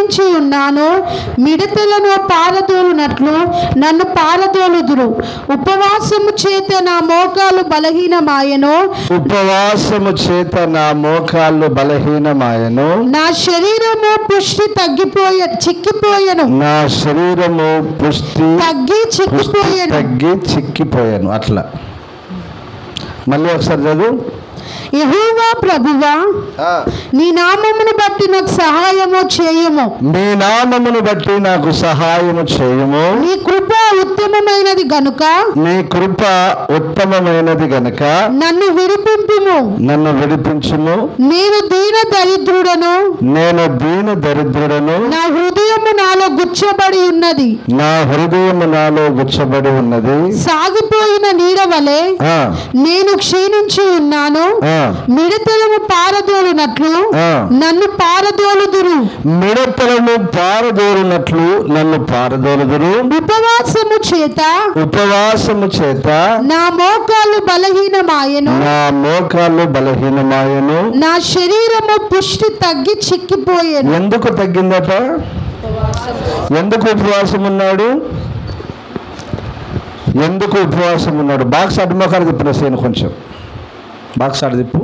క్షీణించి ఉన్నాను. మిడతలను పారదోలునట్లు నన్ను పారదోలుదురు. ఉపవాసము చేత నా మోకాలు బలహీనమాయెను. ఉపవాసము చేత నా మోకాళ్ళు బలహీనమాయెను. నా శరీరము పుష్టి చిక్కిపోయెను. నా శరీరము పుష్టి తగ్గి చిక్కిపోయాను. అట్లా మళ్ళీ ఒకసారి చదువు. యెహోవా ప్రభువా, నీ నామమును బట్టి నాకు సహాయము చేయము. నీ నామమును బట్టి నాకు సహాయము చేయము. నీ కృప ఉత్తమమైనది గనుక నన్ను విడిపింపుము. నేను దీన దరిద్రుడను. నా హృదయము నాలో గుచ్చబడి ఉన్నది. సాగిపోయిన నీడ వలె నేను క్షీణించి ఉన్నాను. మిడతలను పారదోలునట్లు నన్ను పారదోలుదురు. ఉపవాసము చేత నా మోకాళ్ళు బలహీనమాయెను. నా శరీరము పుష్టి తగ్గి చిక్కిపోయేను. ఎందుకు తగ్గిందట? ఎందుకు ఉపవాసం ఉన్నాడు? బాక్స్ అడ్మోకారు తిప్పిన సేను కొంచెం బాక్స్ అడ తిప్పు,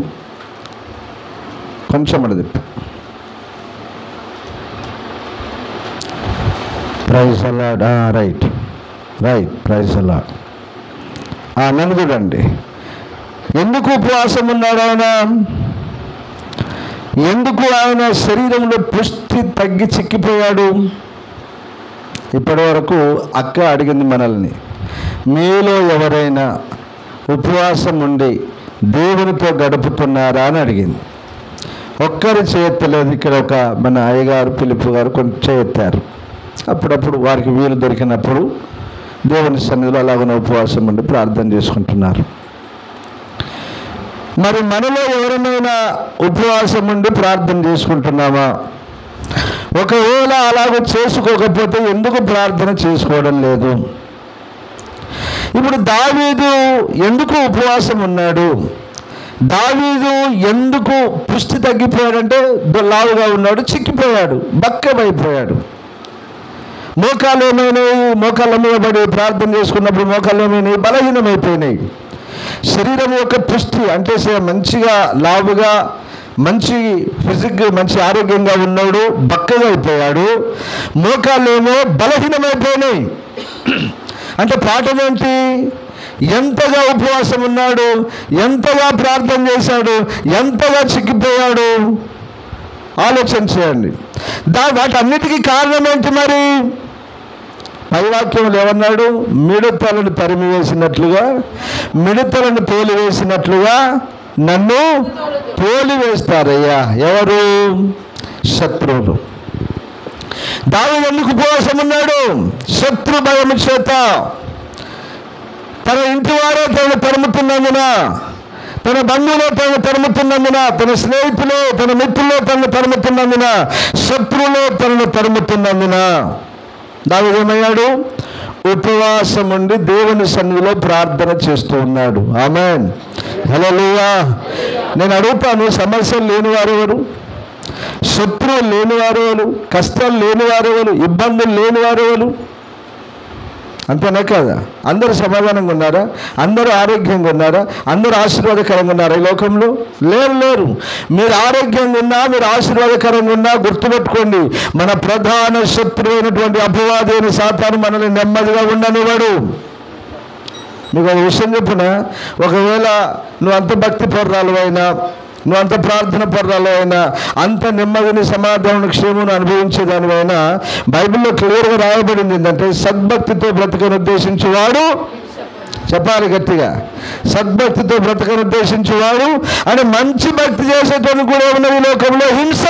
కొంచెం అడ తిప్పు. ప్రైజ్ అలాడ్. రైట్ ప్రైజ్ అలాడ్. నన్ను చూడండి. ఎందుకు ఉపవాసం ఉన్నాడు ఆయన? ఎందుకు ఆయన శరీరంలో పుష్టి తగ్గి చిక్కిపోయాడు? ఇప్పటి వరకు అక్క అడిగింది మనల్ని, మీలో ఎవరైనా ఉపవాసం ఉండి దేవునితో గడుపుతున్నారా అని అడిగింది. ఒక్కరు చేయలేదు. ఇక్కడ ఒక మన అయ్యగారు పిలుపు గారు కొంచెం ఎత్తారు. అప్పుడప్పుడు వారికి వీలు దొరికినప్పుడు దేవుని సన్నిధిలో అలాగనే ఉపవాసం ఉండి ప్రార్థన చేసుకుంటున్నారు. మరి మనలో ఎవరైనా ఉపవాసం ఉండి ప్రార్థన చేసుకుంటున్నామా? ఒకవేళ అలాగ చేసుకోకపోతే ఎందుకు ప్రార్థన చేసుకోవడం లేదు? ఇప్పుడు దావీదు ఎందుకు ఉపవాసం ఉన్నాడు? దావీదు ఎందుకు పుష్టి తగ్గిపోయాడంటే లావుగా ఉన్నాడు, చిక్కిపోయాడు, బక్కమైపోయాడు. మోకాలు ఏమైనాయి? మోకాళ్ళ మీద పడి ప్రార్థన చేసుకున్నప్పుడు మోకాళ్ళు ఏమైనాయి? బలహీనమైపోయినాయి. శరీరం యొక్క పుష్టి అంటే మంచిగా లావుగా మంచి ఫిజిక్ మంచి ఆరోగ్యంగా ఉన్నాడు, బక్కగా అయిపోయాడు. మోకాళ్ళు ఏమో బలహీనమైపోయినాయి. అంటే పాఠం ఏంటి? ఎంతగా ఉపవాసం ఉన్నాడు, ఎంతగా ప్రార్థన చేశాడు, ఎంతగా చిక్కిపోయాడు ఆలోచన చేయండి. వాటన్నిటికీ కారణం ఏంటి మరి? పైవాక్యంలో ఏమన్నాడు? మిడతలను తోలివేసినట్లుగా నన్ను తోలివేస్తారయ్యా. ఎవరు? శత్రువులు. దావీదు ఎందుకు ఉపవాసం ఉన్నాడు? శత్రు భయము చేత. తన ఇంటి వారే తనను తరుముతున్నందున, తన బంధువులో తనను తరుముతున్నందున, తన స్నేహితులు తన మిత్రుల్లో తనను తరుముతున్నందున, శత్రువులో తనను తరుముతున్నందున దావీదు ఏమయ్యాడు? ఉపవాసం ఉండి దేవుని సన్నిధిలో ప్రార్థన చేస్తూ ఉన్నాడు. ఆమేన్, హల్లెలూయా. నేను అడుగుతాను, సమస్యలు లేనివారెవరు? శత్రువులు లేనివారెవరు? కష్టాలు లేనివారెవరు? ఇబ్బందులు లేనివారెవరు? అంతేనా కాదా? అందరూ సమాధానంగా ఉన్నారా? అందరూ ఆరోగ్యంగా ఉన్నారా? అందరూ ఆశీర్వాదకరంగా ఉన్నారా ఈ లోకంలో? లేరు. మీరు ఆరోగ్యంగా ఉన్నా, మీరు ఆశీర్వాదకరంగా ఉన్నా గుర్తుపెట్టుకోండి, మన ప్రధాన శత్రువు అయినటువంటి అపవాది అయిన సాతాను మనల్ని నెమ్మదిగా ఉండనివాడు. మీకు ఒక విషయం చెప్పున, ఒకవేళ నువ్వు అంత భక్తి పర్రాలు అయినా, నువ్వు అంత ప్రార్థన పర్రాలు అయినా, అంత నెమ్మదిని సమాధానం క్షేమను అనుభవించేదానివైనా, బైబిల్లో క్లియర్గా రాయబడింది ఏంటంటే, సద్భక్తితో బ్రతకను ఉద్దేశించేవాడు, చెప్పాలి గట్టిగా, సద్భక్తితో బ్రతకను ఉద్దేశించేవాడు అని. మంచి భక్తి చేసేటోని కూడా ఉన్నది లోకంలో హింస,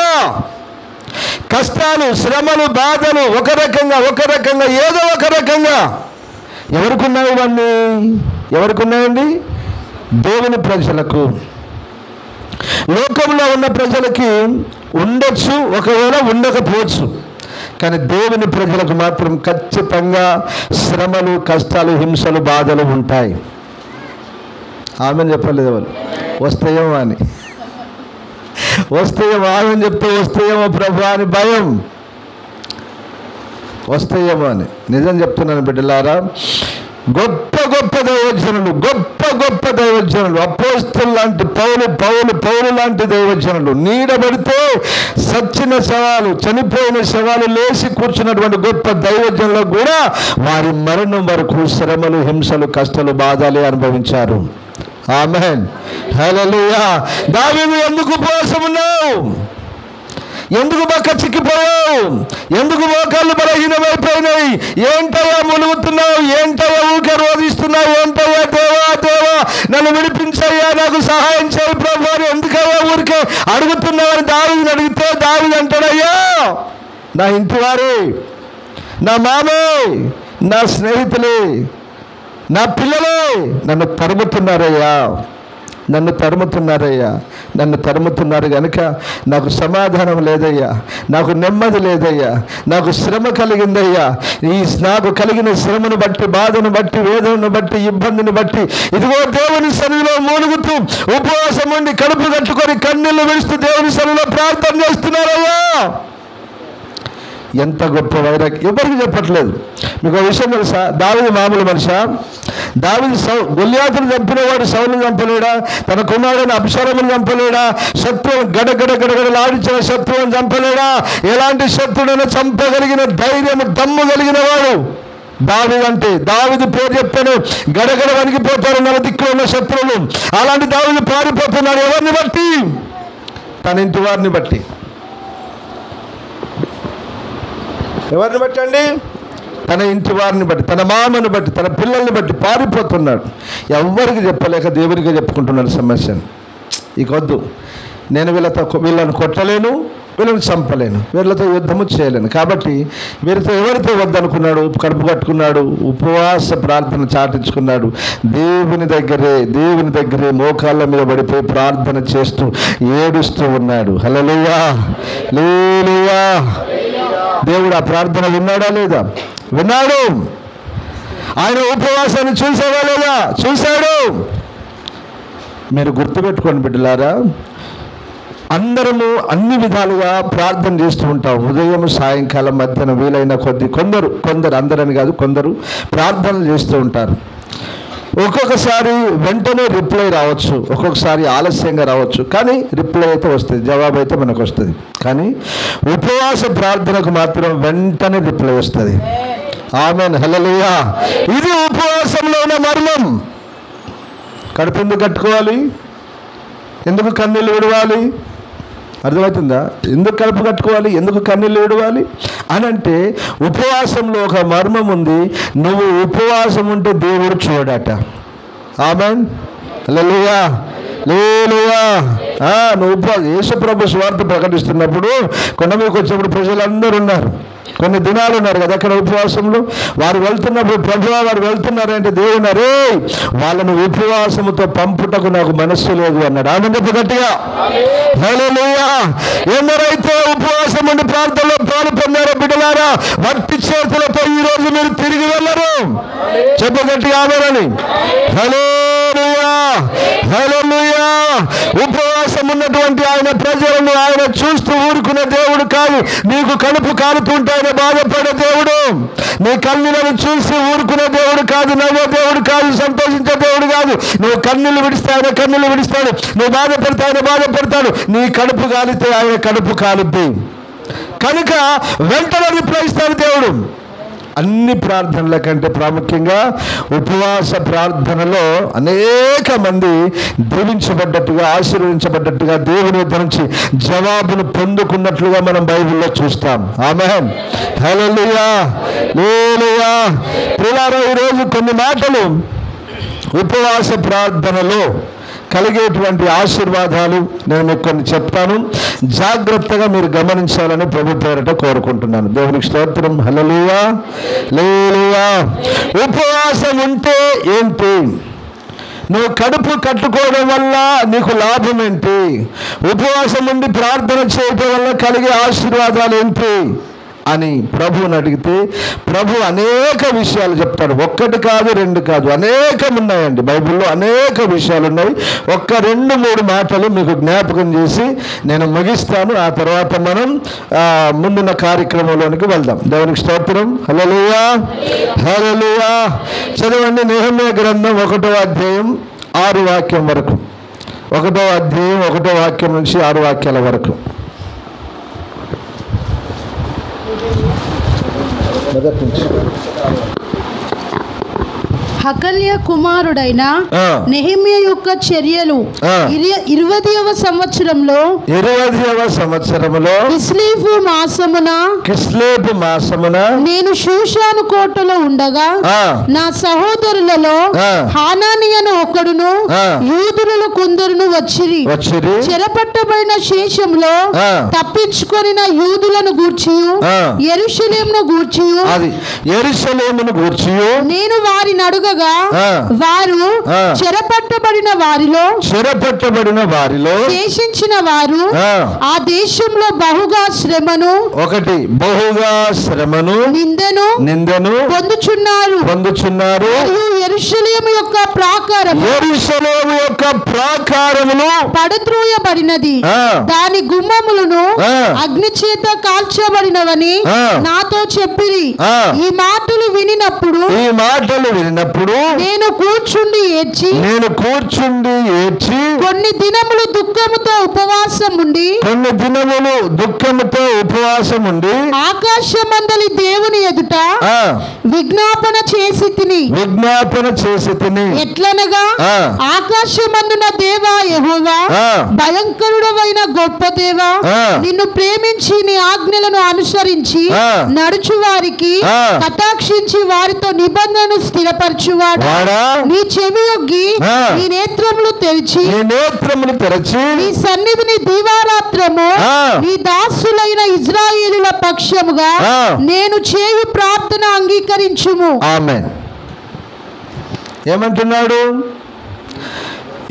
కష్టాలు, శ్రమలు, బాధలు, ఒక రకంగా ఏదో ఒక రకంగా. ఎవరికి ఉన్నాయి ఇవన్నీ? ఎవరికి ఉన్నాయండి? దేవుని ప్రజలకు. లోకంలో ఉన్న ప్రజలకి ఉండొచ్చు, ఒకవేళ ఉండకపోవచ్చు, కానీ దేవుని ప్రజలకు మాత్రం ఖచ్చితంగా శ్రమలు, కష్టాలు, హింసలు, బాధలు ఉంటాయి. ఆమెను చెప్పలేదు వాళ్ళు. వస్తాయేమో అని, వస్తాయేమో ఆమెను చెప్తే వస్తాయేమో ప్రభు అని భయం. వస్తాయేమో అని. నిజం చెప్తున్నాను బిడ్డలారా, గొప్ప గొప్ప దైవజనులు అపోస్తలు లాంటి పౌలు లాంటి దైవజనులు, నీడబడితే సచ్చిన శవాలు, చనిపోయిన శవాలు లేచి కూర్చున్నటువంటి గొప్ప దైవజనులకు కూడా వారి మరణం వరకు శ్రమలు, హింసలు, కష్టాలు, బాధలే అనుభవించారు. ఆమేన్, హల్లెలూయా. దావీదు ఎందుకు ఉపవాసం ఉన్నావు? ఎందుకు బక్క చిక్కిపోయావు? ఎందుకు మోకాళ్ళు బలహీనమైపోయినాయి? ఏంటయ్యా ములుగుతున్నావు? ఏంటయ్యా ఊరికే రోధిస్తున్నావు? ఏంటయ్యా దేవా నన్ను విడిపించయ్యా, నాకు సహాయం చేయి ప్రభు అని ఎందుకయ్యా ఊరికే అడుగుతున్నావని దావీదుని అడిగితే దావీదు అంటాడయ్యా, నా ఇంటి వారే, నా మామే, నా స్నేహితులే, నా పిల్లలే నన్ను తరుముతున్నారు కనుక నాకు సమాధానం లేదయ్యా, నాకు నెమ్మది లేదయ్యా, నాకు శ్రమ కలిగిందయ్యా. నాకు కలిగిన శ్రమను బట్టి, బాధను బట్టి, వేదనను బట్టి, ఇబ్బందిని బట్టి ఇదిగో దేవుని సన్నిధిలో మూలుగుతూ ఉపవాసం ఉండి కడుపు కట్టుకొని కన్నీళ్లు విడుస్తూ దేవుని సన్నిధిలో ప్రార్థన చేస్తున్నారయ్యా. ఎంత గొప్ప వైరాగ్యం! ఎవరికి చెప్పట్లేదు. మీకు ఒక విషయం తెలుసా? దావీదు మామూలు మనిషా? దావీదు గొల్యాతును చంపినవాడు సౌలును చంపలేడా? తన కుమారుడైన అబ్షాలోమును చంపలేడా? శత్రువును గడగడలాడించిన శత్రువును చంపలేడా? ఎలాంటి శత్రువునైనా చంపగలిగిన ధైర్యం, దమ్ము కలిగిన వాడు దావీదు. అంటే దావీదు పేరు చెప్పాను, గడగడ వణికిపోతారు నలుదిక్కులో ఉన్న శత్రువులు. అలాంటి దావీదు పారిపోతున్నాడు. ఎవరిని బట్టి? తన ఇంటి వారిని బట్టి. ఎవరిని బట్టి అండి? తన ఇంటి వారిని బట్టి, తన మామను బట్టి, తన పిల్లల్ని బట్టి పారిపోతున్నాడు. ఎవరికి చెప్పలేక దేవునికి చెప్పుకుంటున్నాడు సమస్యను. ఇక వద్దు, నేను వీళ్ళని కొట్టలేను, వీళ్ళని చంపలేను, వీళ్ళతో యుద్ధము చేయలేను. కాబట్టి వీరితో ఎవరితో వద్దనుకున్నాడు? కడుపు కట్టుకున్నాడు, ఉపవాస ప్రార్థన చాటించుకున్నాడు. దేవుని దగ్గరే మోకాళ్ళ మీద పడిపోయి ప్రార్థన చేస్తూ ఏడుస్తూ ఉన్నాడు. హల్లెలూయా, హల్లెలూయా. దేవుడు ఆ ప్రార్థన విన్నాడా లేదా? విన్నాడు. ఆయన ఉపవాసాన్ని చూసాడా లేదా? చూశాడు. మీరు గుర్తుపెట్టుకోండి బిడ్డలారా, అందరము అన్ని విధాలుగా ప్రార్థన చేస్తూ ఉంటాం. ఉదయం, సాయంకాలం, మధ్యాహ్నం వీలైన కొద్ది. కొందరు అందరని కాదు, కొందరు ప్రార్థనలు చేస్తూ ఉంటారు. ఒక్కొక్కసారి వెంటనే రిప్లై రావచ్చు, ఒక్కొక్కసారి ఆలస్యంగా రావచ్చు, కానీ రిప్లై అయితే వస్తుంది, జవాబు అయితే మనకు వస్తుంది. కానీ ఉపవాస ప్రార్థనకు మాత్రం వెంటనే రిప్లై వస్తుంది. ఆమేన్, హల్లెలూయా. ఇది ఉపవాసంలో ఉన్న మర్మం. కడుపు ఎందుకు కట్టుకోవాలి? ఎందుకు కన్నీళ్ళు విడవాలి? అర్థమవుతుందా? ఎందుకు కడుపు కట్టుకోవాలి? ఎందుకు కన్నీళ్ళు విడవాలి అని అంటే ఉపవాసంలో ఒక మర్మం ఉంది. నువ్వు ఉపవాసం ఉంటే దేవుడు చూడట. ఆమేన్, హల్లెలూయా, హల్లెలూయా. నువ్వు యేసుప్రభు సువార్త ప్రకటిస్తున్నప్పుడు కొండ మీదకి వచ్చినప్పుడు ప్రజలందరూ ఉన్నారు, కొన్ని దినాలు ఉన్నారు కదా అక్కడ ఉపవాసంలో. వారు వెళ్తున్నప్పుడు ప్రభువా వారు వెళ్తున్నారంటే దేవుడు అరే వాళ్ళను ఉపవాసముతో పంపుటకు నాకు మనస్సు లేదు అన్నాడు. ఆనందపు గట్టిగా హల్లెలూయా. ఎందరైతే ఉపవాసం ఉండి ప్రార్థనలో పాలు పొందారో బిడ్డలారా, వట్టి చేతులతో ఈ రోజు మీరు తిరిగి వెళ్ళరు. చెప్ప గట్టిగా ఆమేనని. హల్లెలూయా, హల్లెలూయా. ఉపవాసం ఉన్నటువంటి ఆయన ప్రజలను ఆయన చూస్తూ ఊరుకునే దేవుడు కాదు. నీకు కడుపు కాలుతుంటే ఆయన బాధపడే దేవుడు. నీ కన్నీళ్లను చూసి ఊరుకునే దేవుడు కాదు, నవ్వే దేవుడు కాదు, సంతోషించే దేవుడు కాదు. నువ్వు కన్నీళ్లు విడిస్తే ఆయన కన్నీళ్లు విడిస్తాడు, నువ్వు బాధపడితే ఆయన బాధపడతాడు. నీ కడుపు కాలితే ఆయన కడుపు కాలుద్ది. కనుక వెంటనే రిప్లై ఇస్తాడు దేవుడు. అన్ని ప్రార్థనల కంటే ప్రాముఖ్యంగా ఉపవాస ప్రార్థనలో అనేక మంది దీవించబడ్డట్టుగా, ఆశీర్వదించబడ్డట్టుగా, దేవుని వద్ద నుంచి జవాబును పొందుకున్నట్లుగా మనం బైబిల్లో చూస్తాం. ఆమేన్, హల్లెలూయా, హల్లెలూయా. ప్రియులారా, ఈరోజు కొన్ని మాటలు ఉపవాస ప్రార్థనలో కలిగేటువంటి ఆశీర్వాదాలు నేను మీకు కొన్ని చెప్తాను. జాగ్రత్తగా మీరు గమనించాలని ప్రభు పేరట కోరుకుంటున్నాను. దేవునికి స్తోత్రం. హల్లెలూయా, హల్లెలూయా. ఉపవాసం ఉంటే ఏంటి? నువ్వు కడుపు కట్టుకోవడం వల్ల నీకు లాభం ఏంటి? ఉపవాసం ఉండి ప్రార్థన చేయడం వల్ల కలిగే ఆశీర్వాదాలు ఏంటి అని ప్రభువుని అడిగితే ప్రభు అనేక విషయాలు చెప్తాడు. ఒక్కటి కాదు, రెండు కాదు, అనేకం ఉన్నాయండి. బైబిల్లో అనేక విషయాలు ఉన్నాయి. ఒక్క 2-3 మాటలు మీకు జ్ఞాపకం చేసి నేను ముగిస్తాను. ఆ తర్వాత మనం ముందున్న కార్యక్రమంలోనికి వెళ్దాం. దేవునికి స్తోత్రం. హల్లెలూయా, హల్లెలూయా. చదవండి నెహెమ్యా గ్రంథం 1వ అధ్యాయం 6 వాక్యం వరకు. 1వ అధ్యాయం 1వ వాక్యం నుంచి 6 వాక్యాల వరకు. హకల్య కుమారుడైన నెహెమ్యా యొక్క చర్యలు 20వ సంవత్సరంలో కిస్లేపు మాసమున నేను షూషాను కోటలో ఉండగా నా సహోదరులలో హానానియను ఒకడును యూదులలో కొందరును వచ్చిరి. చెరపట్టబడిన శేషంలో తప్పించుకొనిన యూదులను గూర్చి యెరూషలేమును గూర్చి నేను వారిని అడుగగా వారు చెరపట్టబడిన వారిలో శేషించిన వారు ఆ దేశంలో బహుగా శ్రమను నిందను పొందుచున్నారు. యెరూషలేము యొక్క ప్రాకారమును పడద్రోయబడినది, దాని గుమ్మములను అగ్ని చేత కాల్చబడినవని నాతో చెప్పిరి. ఈ మాటలు వినినప్పుడు నేను కూర్చుండి ఏడ్చి కొన్ని దినములు దుఃఖముతో ఉపవాసముండి ఆకాశమందలి దేవుని ఎదుట విజ్ఞాపన చేసి తిని. ఎట్లనగా ఆకాశమందున దేవా యెహోవా, భయంకరుడవైన గొప్ప దేవా, నిన్ను ప్రేమించి నీ ఆజ్ఞలను అనుసరించి నడుచు వారికి కటాక్షించి వారితో నిబంధనను స్థిరపరచువాడా, నీ చెవి యొగ్గి నీ నేత్రములు తెరిచి నీ సన్నిధిని దీవారాత్రము నీ దాసులైన ఇజ్రాయేలుల పక్షముగా నేను చేయు ప్రార్థన అంగీకరించుము. ఆమేన్. ఏమంటున్నాడు?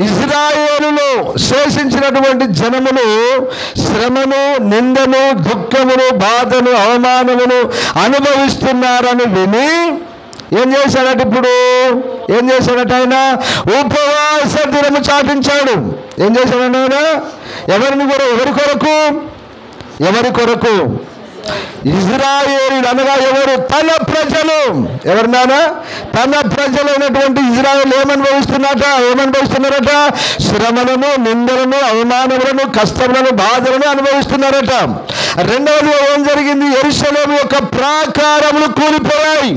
ఇజ్రాయేలులో శేషించినటువంటి జనములు శ్రమను, నిందను, దుఃఖమును, బాధను, అవమానమును అనుభవిస్తున్నారని విని ఏం చేశాడట? ఏం చేశాడట? ఆయన ఉపవాస దినము చాటించాడు. ఏం చేశాడట ఆయన? ఎవరి కొరకు? ఇజ్రాయేలు అనగా ఎవరు? తన ప్రజలు. ఎవరినానా? తన ప్రజలైనటువంటి ఇజ్రాయేలు ఏమనుభవిస్తున్నారట? శ్రమలను, నిందలను, అవమానములను, కష్టములను, బాధలను అనుభవిస్తున్నారట. రెండవది ఏం జరిగింది? యెరూషలేము యొక్క ప్రాకారములు కూలిపోయాయి,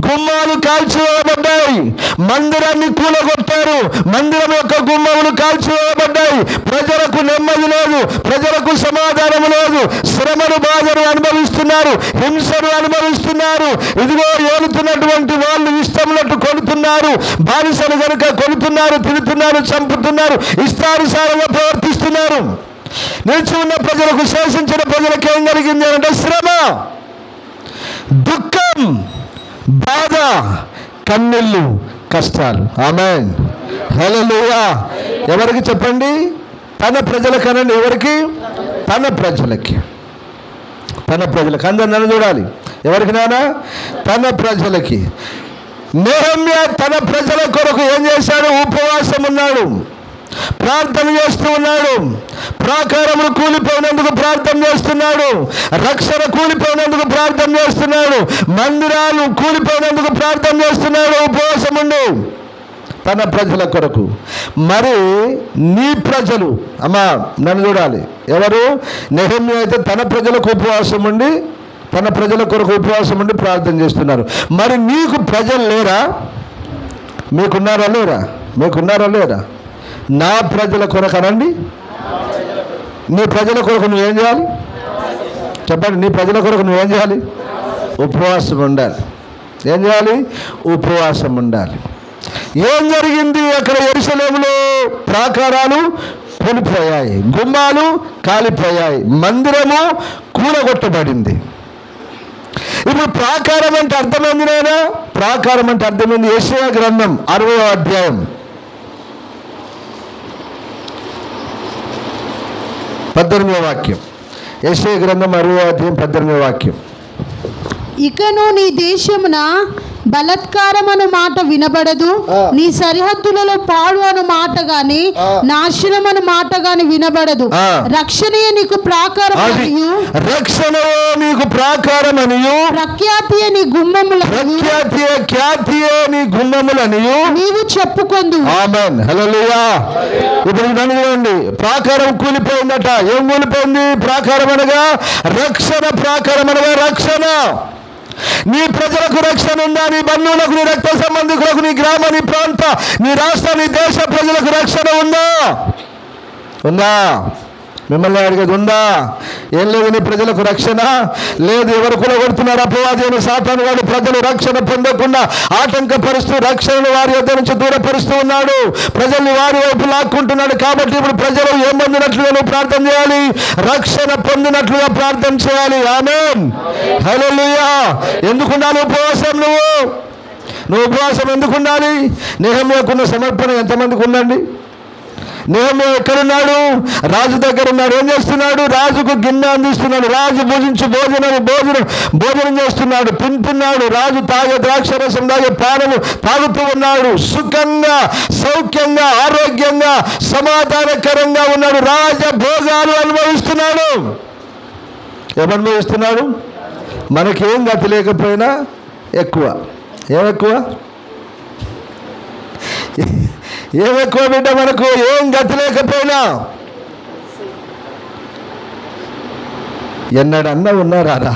గుమ్మాలు కాల్చివేయబడ్డాయి, మందిరాన్ని కూలగొట్టారు, మందిరం యొక్క గుమ్మములు కాల్చివేయబడ్డాయి. ప్రజలకు నెమ్మది లేదు, ప్రజలకు సమాధానం లేదు, శ్రమను, బాధను అనుభవిస్తున్నారు, హింసను అనుభవిస్తున్నారు. ఇదిగో ఏలుతున్నటువంటి వాళ్ళు ఇష్టమున్నట్టు కొడుతున్నారు, బానిసలు కనుక కొడుతున్నారు, తిడుతున్నారు, చంపుతున్నారు, ఇష్టానుసారంగా ప్రవర్తిస్తున్నారు. నిలిచి ఉన్న ప్రజలకు, శేషించిన ప్రజలకు ఏం జరిగింది అంటే శ్రమ, దుఃఖం, బాధ, కన్నీళ్ళు, కష్టాలు. ఆమేన్, హల్లెలూయా. ఎవరికి చెప్పండి? తన ప్రజలకనండి. ఎవరికి? తన ప్రజలకి. అందరు నన్ను చూడాలి. ఎవరికి నానా? తన ప్రజలకి. నెహెమ్యా తన ప్రజల కొరకు ఏం చేశాడు? ఉపవాసం ఉన్నాడు, ప్రార్థన చేస్తూ ఉన్నాడు. ప్రాకారములు కూలిపోయినందుకు ప్రార్థన చేస్తున్నాడు, రక్షణ కూలిపోయినందుకు ప్రార్థన చేస్తున్నాడు, మందిరాలు కూలిపోయినందుకు ప్రార్థన చేస్తున్నాడు. ఉపవాసం ఉండు తన ప్రజల కొరకు. మరి నీ ప్రజలు, అమ్మా నన్ను చూడాలి. ఎవరు? నెహెమ్యా అయితే తన ప్రజలకు ఉపవాసం ఉండి, తన ప్రజల కొరకు ఉపవాసం ఉండి ప్రార్థన చేస్తున్నారు. మరి నీకు ప్రజలు లేరా? మీకున్నారా లేరా? నా ప్రజల కొరకు అనండి. నీ ప్రజల కొరకు నువ్వేం చేయాలి? చెప్పండి. నీ ప్రజల కొరకు నువ్వేం చేయాలి? ఉపవాసం ఉండాలి. ఏం చేయాలి? ఉపవాసం ఉండాలి. ఏం జరిగింది అక్కడ? యెరూషలేములో ప్రాకారాలు కూలిపోయాయి, గుమ్మాలు కాలిపోయాయి, మందిరము కూలగొట్టబడింది. ఇప్పుడు ప్రాకారం అంటే అర్థమైంది నాయనా? ప్రాకారం అంటే అర్థమైంది. యెషయా గ్రంథం 60వ అధ్యాయం 18వ వాక్యం. యెషయా గ్రంథం 60:18 వాక్యం. ఇకను నీ దేశమున బలత్కారమను మాట వినబడదు, నీ సరిహద్దులలో పాడు అను మాట గాని నాశనమను మాట గాని వినబడదు. రక్షణయే నీకు ప్రాకారమనియు, రక్షణయే నీకు ప్రాకారమనియు, ప్రఖ్యాతియే నీ గుమ్మములనియు నీవు చెప్పుకొందు. ఆమేన్, హల్లెలూయా. ఇప్పుడు నన్ను చూడండి, ప్రాకారం కూలిపోయిందట. ఏం కూలిపోయింది? ప్రాకారం అనగా రక్షణ. ప్రాకారం అనగా రక్షణ. నీ ప్రజలకు రక్షణ ఉందా? నీ బంధువులకు, నీ రక్త సంబంధికులకు, నీ గ్రామ, నీ ప్రాంత, నీ రాష్ట్ర, నీ దేశ ప్రజలకు రక్షణ ఉందా? ఉందా? మిమ్మల్ని అడిగేది ఉందా? ఏం లేదు. నీ ప్రజలకు రక్షణ లేదు. ఎవరు కూలగొడుతున్నారు? అపవాది అయిన సాతాను వాడు ప్రజలు రక్షణ పొందకుండా ఆటంకపరుస్తూ రక్షణను వారి యొద్ద నుంచి దూరపరుస్తూ ఉన్నాడు. ప్రజల్ని వారి వైపు లాక్కుంటున్నాడు. కాబట్టి ఇప్పుడు ప్రజలు ఏం పొందినట్లుగా నువ్వు ప్రార్థన చేయాలి? రక్షణ పొందినట్లుగా ప్రార్థన చేయాలి. ఆమేన్, హల్లెలూయా. ఎందుకు ఉండాలి ఉపవాసం? నువ్వు ఉపవాసం ఎందుకు ఉండాలి? నెహెమ్యాకున్న సమర్పణ ఎంతమందికి ఉందండి? నెహెమ్యా ఎక్కడున్నాడు? రాజు దగ్గర ఉన్నాడు. ఏం చేస్తున్నాడు? రాజుకు గిన్నె అందిస్తున్నాడు. రాజు భుజించి భోజనం చేస్తున్నాడు, తింటున్నాడు. రాజు తాగే ద్రాక్షరసం, తాగే పానము తాగుతూ ఉన్నాడు. సుఖంగా, సౌఖ్యంగా, ఆరోగ్యంగా, సమాధానకరంగా ఉన్నాడు. రాజభోగాలు అనుభవిస్తున్నాడు. ఏమనుభవిస్తున్నాడు? మనకేం గతి లేకపోయినా ఎక్కువ. ఏమెక్కువ బిడ్డ? మనకు ఏం గతి లేకపోయినా. ఎన్నడన్నా ఉన్నారా?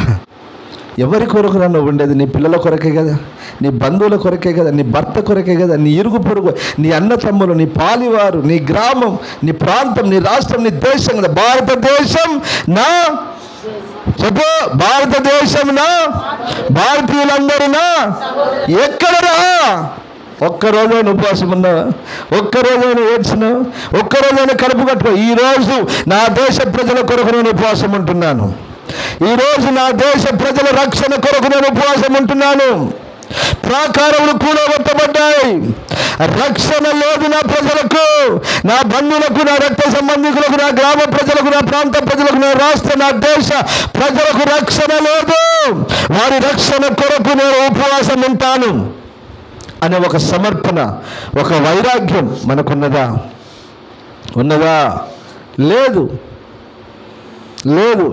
ఎవరి కొరకు నన్ను ఉండేది? నీ పిల్లల కొరకే కదా, నీ బంధువుల కొరకే కదా, నీ భర్త కొరకే కదా, నీ ఇరుగు పొరుగు, నీ అన్న తమ్ములు, నీ పాలివారు, నీ గ్రామం, నీ ప్రాంతం, నీ రాష్ట్రం, నీ దేశం కదా. భారతదేశం నా చెప్పు, భారతదేశం నా, భారతీయులందరూ నా. ఎక్కడరా? ఒక్కరోజైనా ఉపవాసం ఉన్నావా? ఒక్కరోజైనా ఏడ్చినావు? ఒక్కరోజైనా కడుపు కట్టుకో. ఈరోజు నా దేశ ప్రజల కొరకు నేను ఉపవాసం ఉంటున్నాను. ఈరోజు నా దేశ ప్రజల రక్షణ కొరకు నేను ఉపవాసం ఉంటున్నాను. ప్రాకారములు కూలగొట్టబడ్డాయి. రక్షణ లేదు నా ప్రజలకు, నా బంధువులకు, నా రక్త సంబంధికులకు, నా గ్రామ ప్రజలకు, నా ప్రాంత ప్రజలకు, నా రాష్ట్ర, నా దేశ ప్రజలకు రక్షణ లేదు. వారి రక్షణ కొరకు నేను ఉపవాసం ఉంటాను అనే ఒక సమర్పణ, ఒక వైరాగ్యం మనకున్నదా? లేదు.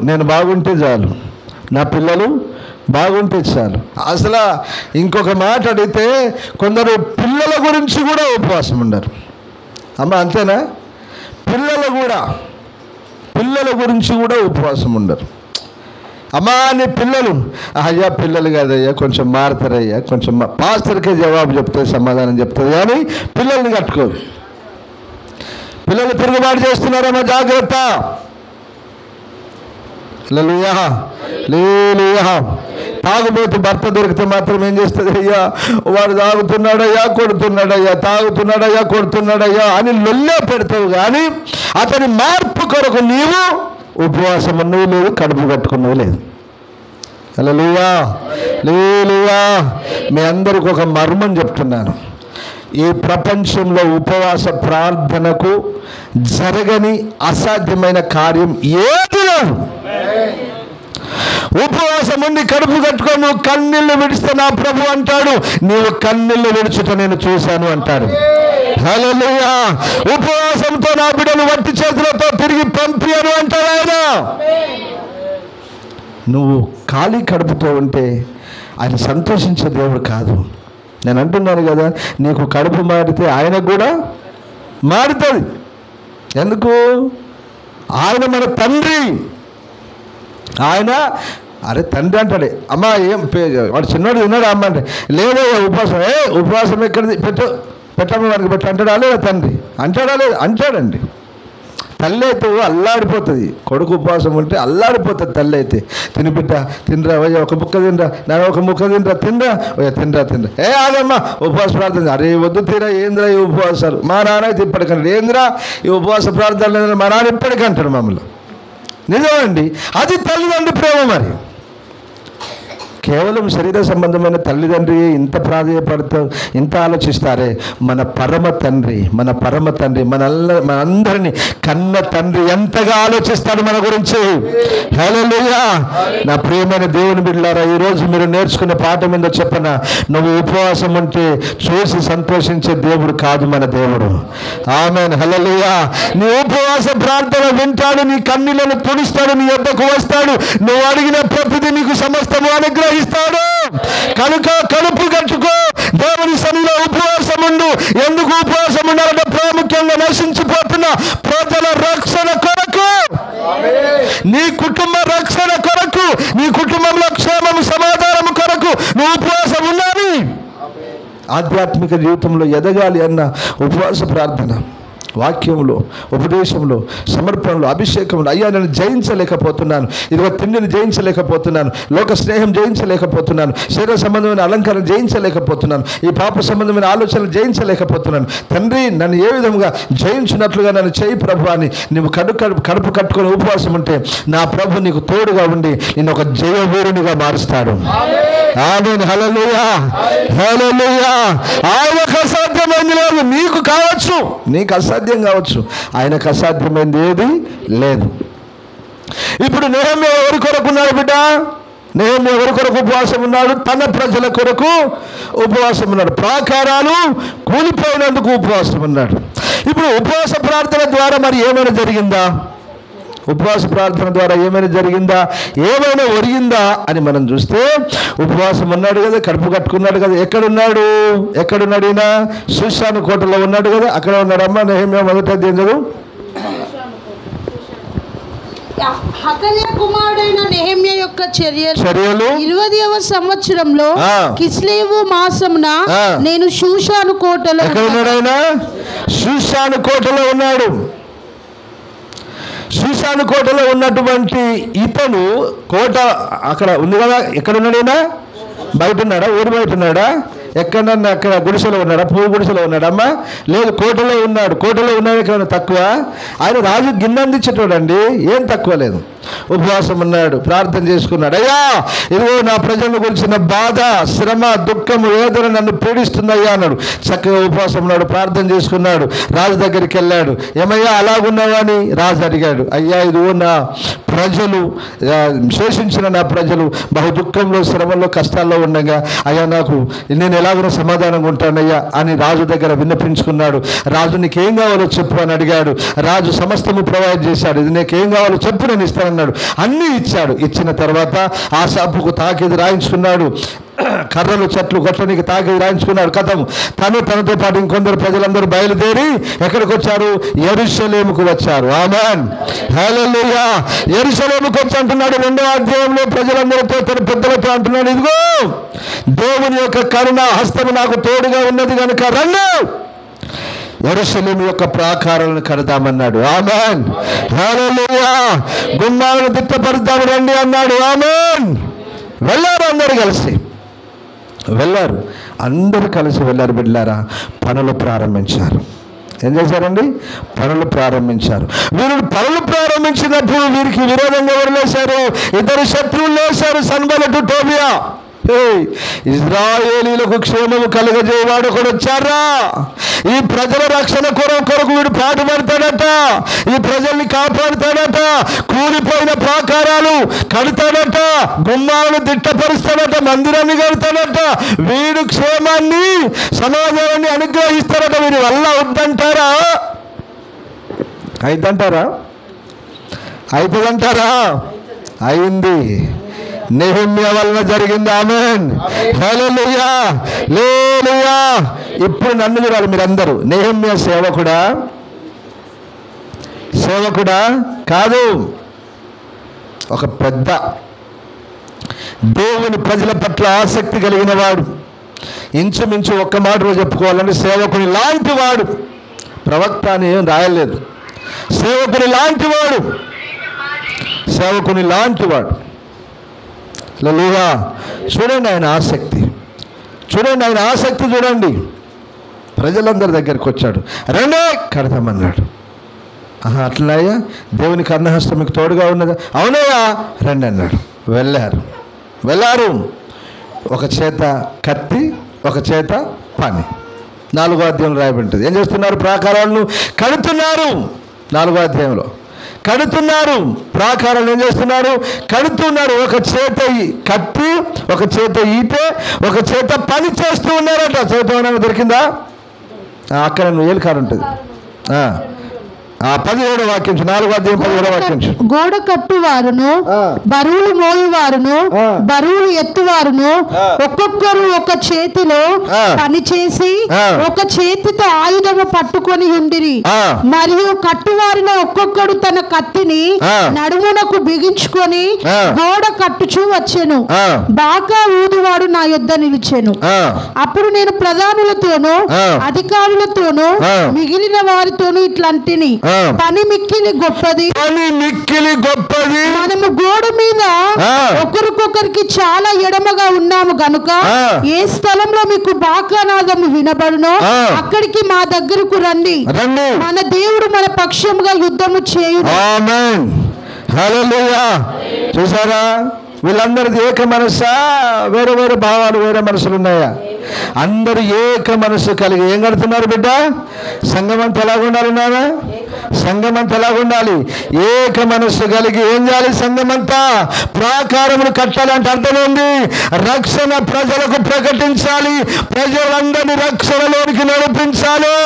నేను బాగుంటే చాలు, నా పిల్లలు బాగుంటే చాలు. అసలు ఇంకొక మాట అడిగితే కొందరు పిల్లల గురించి కూడా ఉపవాసం ఉండరు. అమ్మ అంతేనా? పిల్లల గురించి కూడా ఉపవాసం ఉండరు. అమ్మా నీ పిల్లలు, అయ్యా పిల్లలు కాదయ్యా, కొంచెం మారుతారయ్యా, కొంచెం పాస్టర్కే జవాబు చెప్తుంది, సమాధానం చెప్తుంది, కానీ పిల్లల్ని కట్టుకోరు. పిల్లలు తిరుగుబాటు చేస్తున్నారమ్మా, జాగ్రత్త. తాగుబోతు భర్త దొరికితే మాత్రం ఏం చేస్తుంది? అయ్యా వాడు తాగుతున్నాడయ్యా, కొడుతున్నాడయ్యా అని లొల్లే పెడతావు, కానీ అతని మార్పు కొరకు నీవు ఉపవాసం ఉన్నవి లేదు, కడుపు కట్టుకున్నవి లేదు. హల్లెలూయా. మీ అందరికి ఒక మర్మం చెప్తున్నాను. ఈ ప్రపంచంలో ఉపవాస ప్రార్థనకు జరగని అసాధ్యమైన కార్యం ఏది లేదు. ఉపవాసం ఉండి కడుపు కట్టుకొని నువ్వు కన్నీళ్లు విడిస్తే నా ప్రభు అంటాడు, నీవు కన్నీళ్లు విడుచుట నేను చూశాను అంటాడు. హల్లెలూయా. ఉపవాసంతో నా బిడ్డను వట్టి చేతులతో తిరిగి పంపియను అంటాడు ఆయన. నువ్వు ఖాళీ కడుపుతో ఉంటే ఆయన సంతోషించే దేవుడు కాదు. నేను అంటున్నాను కదా, నీకు కడుపు మారితే ఆయనకు కూడా మారుతుంది. ఎందుకు? ఆయన మన తండ్రి. ఆయన అరే తండ్రి అంటాడే. అమ్మ ఏం వాడు చిన్నోడు తిన్నాడు అమ్మ అంటే, లేదో ఉపవాసం. ఉపవాసం ఎక్కడిది? పెట్టమ్మ వారికి పెట్టు అంటాడా లేదా? తండ్రి అంటాడా లేదా? అంటాడండి. తల్లి అయితే అల్లాడిపోతుంది. కొడుకు ఉపవాసం ఉంటే అల్లాడిపోతుంది తల్లి అయితే. తినిపిట్ట తినరా, అయ్యా ఒక ముక్క తినరా, నాన్న ఒక ముక్క తినరా, తినరా. ఆగమ్మా ఉపవాస ప్రార్థన. అరే వద్దు తీరా, ఏంద్రా ఈ ఉపవాసాలు? మా నాన్న అయితే ఇప్పటికంటాడు. ఏంద్రా ఈ ఉపవాస ప్రార్థన లేదని మా నాన్న ఇప్పటికంటాడు మమ్మల్ని. నిజమండి, అది తల్లిదండ్రి ప్రేమ. మరి కేవలం శరీర సంబంధమైన తల్లిదండ్రి ఇంత ప్రాధాన్యపడతారు, ఇంత ఆలోచిస్తారే, మన పరమ తండ్రి మనందరినీ కన్న తండ్రి ఎంతగా ఆలోచిస్తాడు మన గురించి. హల్లెలూయా. నా ప్రియమైన దేవుని బిడ్డలారా, ఈరోజు మీరు నేర్చుకునే పాఠం ఏందో చెప్పనా? నువ్వు ఉపవాసం ఉంటే చూసి సంతోషించే దేవుడు కాదు మన దేవుడు. ఆమేన్. హల్లెలూయా. నీ ఉపవాస ప్రార్థన వింటాడు, నీ కన్నీళ్లను తుడుస్తాడు, నీ యొద్దకు వస్తాడు, నువ్వు అడిగిన ప్రతిదీ నీకు సమస్తము అనుగ్రహిస్తాడు. కనుక కడుపు కట్టుకో, దేవుని సన్నిధిలో ఉపవాసం ఉండు. ఎందుకు ఉపవాసం ఉండాలంటే ప్రాముఖ్యంగా నశించిపోతున్న ప్రజల రక్షణ కొరకు, నీ కుటుంబ రక్షణ కొరకు, నీ కుటుంబంలో క్షేమము సమాధానము కొరకు నువ్వు ఉపవాసం ఉండాలి. ఆధ్యాత్మిక జీవితంలో ఎదగాలి అన్న ఉపవాస ప్రార్థన, వాక్యంలో, ఉపదేశంలో, సమర్పణలో, అభిషేకంలో, అయ్యా నేను జయించలేకపోతున్నాను, ఇదిగో తిండిని జయించలేకపోతున్నాను, లోక స్నేహం జయించలేకపోతున్నాను, శరీర సంబంధమైన అలంకారం జయించలేకపోతున్నాను, ఈ పాప సంబంధమైన ఆలోచనలు జయించలేకపోతున్నాను, తండ్రి నన్ను ఏ విధంగా జయించినట్లుగా నన్ను చేయి ప్రభు అని నువ్వు కడుపు కట్టుకొని ఉపవాసం ఉంటే నా ప్రభు నీకు తోడుగా ఉండి నిన్ను ఒక జయవీరునిగా మారుస్తాడు. ఆమేన్. హల్లెలూయా. హల్లెలూయా. ఆయనకు అసాధ్యమైంది లేదు. నీకు కావచ్చు, నీకు అసాధ్యం కావచ్చు, ఆయనకు అసాధ్యమైంది ఏది లేదు. ఇప్పుడు నెహెమ్యా ఎవరి కొరకు ఉన్నాడు బిడ్డ? నెహెమ్యా ఎవరి కొరకు ఉపవాసం ఉన్నాడు? తన ప్రజల కొరకు ఉపవాసం ఉన్నాడు. ప్రాకారాలు కూలిపోయినందుకు ఉపవాసం ఉన్నాడు. ఇప్పుడు ఉపవాస ప్రార్థన ద్వారా మరి ఏమైనా జరిగిందా? ఉపవాస ప్రార్థన ద్వారా ఏమైనా జరిగిందా, ఏమైనా ఒరిగిందా అని మనం చూస్తే, ఉపవాసం ఉన్నాడు కదా, కడుపు కట్టుకున్నాడు కదా, ఎక్కడున్నాడు ఈయన? షూషాను కోటలో ఉన్నాడు కదా, అక్కడ ఉన్నాడమ్మా. నెహెమ్యా మొదటి అధ్యాయం చదువు. హకల్యా కుమారుడైన నెహెమ్యా యొక్క చర్యలు 20వ సంవత్సరంలో కిస్లేవు మాసమున నేను షూషాను కోటలో. ఎక్కడ ఉన్నాడు ఆయన? షూషాను కోటలో ఉన్నాడు. షూషాను కోటలో ఉన్నటువంటి ఇతను కోట అక్కడ ఉంది కదా, ఎక్కడున్నాడు ఈయన? బయట ఉన్నాడా? ఊరి బయట ఉన్నాడా? ఎక్కడన్నా అక్కడ గుడిసెలో ఉన్నాడా? పువ్వు గుడిసెలో ఉన్నాడమ్మా? లేదు, కోటలో ఉన్నాడు. కోటలో ఉన్నాడు తక్కువ? ఆయన రాజు గిన్నెందించేటోడండి, ఏం తక్కువ లేదు. ఉపవాసం ఉన్నాడు, ప్రార్థన చేసుకున్నాడు. అయ్యా ఇదిగో నా ప్రజల గురించిన బాధ, శ్రమ, దుఃఖము, వేదన నన్ను పీడిస్తుందయ్యా అన్నాడు. చక్కగా ఉపవాసం ఉన్నాడు, ప్రార్థన చేసుకున్నాడు. రాజు దగ్గరికి వెళ్ళాడు. ఏమయ్యా అలాగున్నావా అని రాజు అడిగాడు. అయ్యా ఇదిగో నా ప్రజలు, శేషించిన నా ప్రజలు బహు దుఃఖంలో, శ్రమలో, కష్టాల్లో ఉండగా అయ్యా నాకు నేను ఎలాగో సమాధానంగా ఉంటానయ్యా అని రాజు దగ్గర విన్నపించుకున్నాడు. రాజు నీకేం కావాలో చెప్పు అని అడిగాడు. రాజు సమస్తము ప్రొవైడ్ చేశాడు. ఇది నీకేం కావాలో చెప్పు, నేను ఇస్తానన్నాడు. అన్నీ ఇచ్చాడు. ఇచ్చిన తర్వాత ఆ సాపుకు తాకిది రాయించుకున్నాడు. కర్రలు, చెట్లు కొట్టడానికి తాకిది రాయించుకున్నాడు. కథం తనతో పాటు ఇంకొందరు ప్రజలందరూ బయలుదేరి ఎక్కడికి వచ్చారు? యెరూషలేముకు వచ్చారు. ఆమేన్. హల్లెలూయా. యెరూషలేముకు వచ్చి అంటున్నాడు 2వ అధ్యాయంలో ప్రజలందరితో, తన పెద్దలతో అంటున్నాడు, ఇదిగో దేవుని యొక్క కరుణ హస్తము నాకు తోడుగా ఉన్నది కనుక రండి, యెరూషలేము యొక్క ప్రాకారాలను కడదామన్నాడు. ఆమేన్. హల్లెలూయా. గుమ్మాలను దిట్టపరుద్దాము రండి అన్నాడు. ఆమేన్. వెళ్ళారు, అందరూ కలిసి వెళ్ళారు. అందరూ కలిసి వెళ్ళారు. బిడ్డలారా, పనులు ప్రారంభించారు. ఏం చేశారండి? పనులు ప్రారంభించారు. వీరు పనులు ప్రారంభించినప్పుడు వీరికి విరోధంగా ఎవరు లేశారు? ఇద్దరు శత్రువులు లేశారు, సన్బలటు, టోబియా. ఇజ్రాయేలీలకు క్షేమము కలుగజేవాడు కూడా వచ్చారా? ఈ ప్రజల రక్షణ కొరకు వీడు పాటుపడతాడట, ఈ ప్రజల్ని కాపాడుతాడట, కూలిపోయిన ప్రాకారాలు కడతాడట, గుమ్మాలను దిట్టపరుస్తాడట, మందిరాన్ని కడతాడట, వీడు క్షేమాన్ని, సమాధానాన్ని అనుగ్రహిస్తాడట. వీరి వల్ల వద్దంటారా? అయిద్దంటారా? అవుతుందంటారా? అయింది. నెహెమ్యా వలన జరిగింది. ఆమేన్. హల్లెలూయా. హల్లెలూయా. ఇప్పుడు నన్ను చూడాలి మీరందరూ. నెహెమ్యా సేవకుడా కాదు, ఒక పెద్ద దేవుని ప్రజల పట్ల ఆసక్తి కలిగిన వాడు. ఇంచుమించు ఒక్క మాటలో చెప్పుకోవాలంటే సేవకుని లాంటి వాడు. ప్రవక్త అని ఏం రాయలేదు. సేవకుని లాంటి వాడు, సేవకుని లాంటి వాడు. హల్లెలూయా. చూడండి ఆయన ఆసక్తి, చూడండి. ప్రజలందరి దగ్గరికి వచ్చాడు. రెండే కడతామన్నాడు. అట్లయ్యా, దేవుని కర్ణహస్తం మీకు తోడుగా ఉన్నదా? అవునయ్యా రండి అన్నాడు. వెళ్ళారు. ఒక చేత కత్తి, ఒక చేత పని. 4వ అధ్యాయంలో రాయబడింది. ఏం చేస్తున్నారు? ప్రాకారాలను కడుతున్నారు. 4వ అధ్యాయంలో కడుతున్నారు. ప్రాకారాలు ఏం చేస్తున్నారు? కడుతున్నారు. ఒక చేత కత్తి, ఒక చేత ఈటె, ఒక చేత పని చేస్తూ ఉన్నారట. చదువుతామన్నా దొరికిందా? అక్కడ ఏలు కారు ఉంటుంది. 17వ వాక్యం, 4వ అధ్యాయం 17వ వాక్యం. గోడ కట్టువారును, బరువులు మోయువారును, బరువులు ఎత్తువారును ఒక్కొక్కరు ఒక చేతిలో పని చేసి ఒక చేతితో ఆయుధము పట్టుకొని ఉండిరి. మరియు కట్టువారిలో ఒక్కొక్కడు తన కత్తిని నడుమునకు బిగించుకొని గోడ కట్టుచూ వచ్చెను. బాకా ఊదువాడు నా యొద్ద నిలిచెను. అప్పుడు నేను ప్రధానులతోనూ అధికారులతోనూ మిగిలిన వారితోనూ ఇట్లాంటిని, పని మిక్కిలి గొప్పది, మనము గోడ మీద ఒకరికొకరికి చాలా ఎడమగా ఉన్నాము గనుక ఏ స్థలంలో మీకు బాకానాదము వినబడునో అక్కడికి మా దగ్గరకు రండి, మన దేవుడు మన పక్షముగా యుద్ధము చేయును. ఆమేన్. హల్లెలూయా. చూసారా? వీళ్ళందరిది ఏక మనసా? వేరే వేరే భావాలు, వేరే మనసులు ఉన్నాయా? అందరూ ఏక మనసు కలిగి ఏం కడుతున్నారు బిడ్డ? సంఘం అంతా ఎలాగుండాలి నాన్న? సంఘం అంతా ఎలాగుండాలి? ఏక మనస్సు కలిగి ఏం చేయాలి? సంఘం అంతా ప్రాకారములు కట్టాలంటే అర్థమైంది. రక్షణ ప్రజలకు ప్రకటించాలి, ప్రజలందరినీ రక్షణలోనికి నడిపించాలి,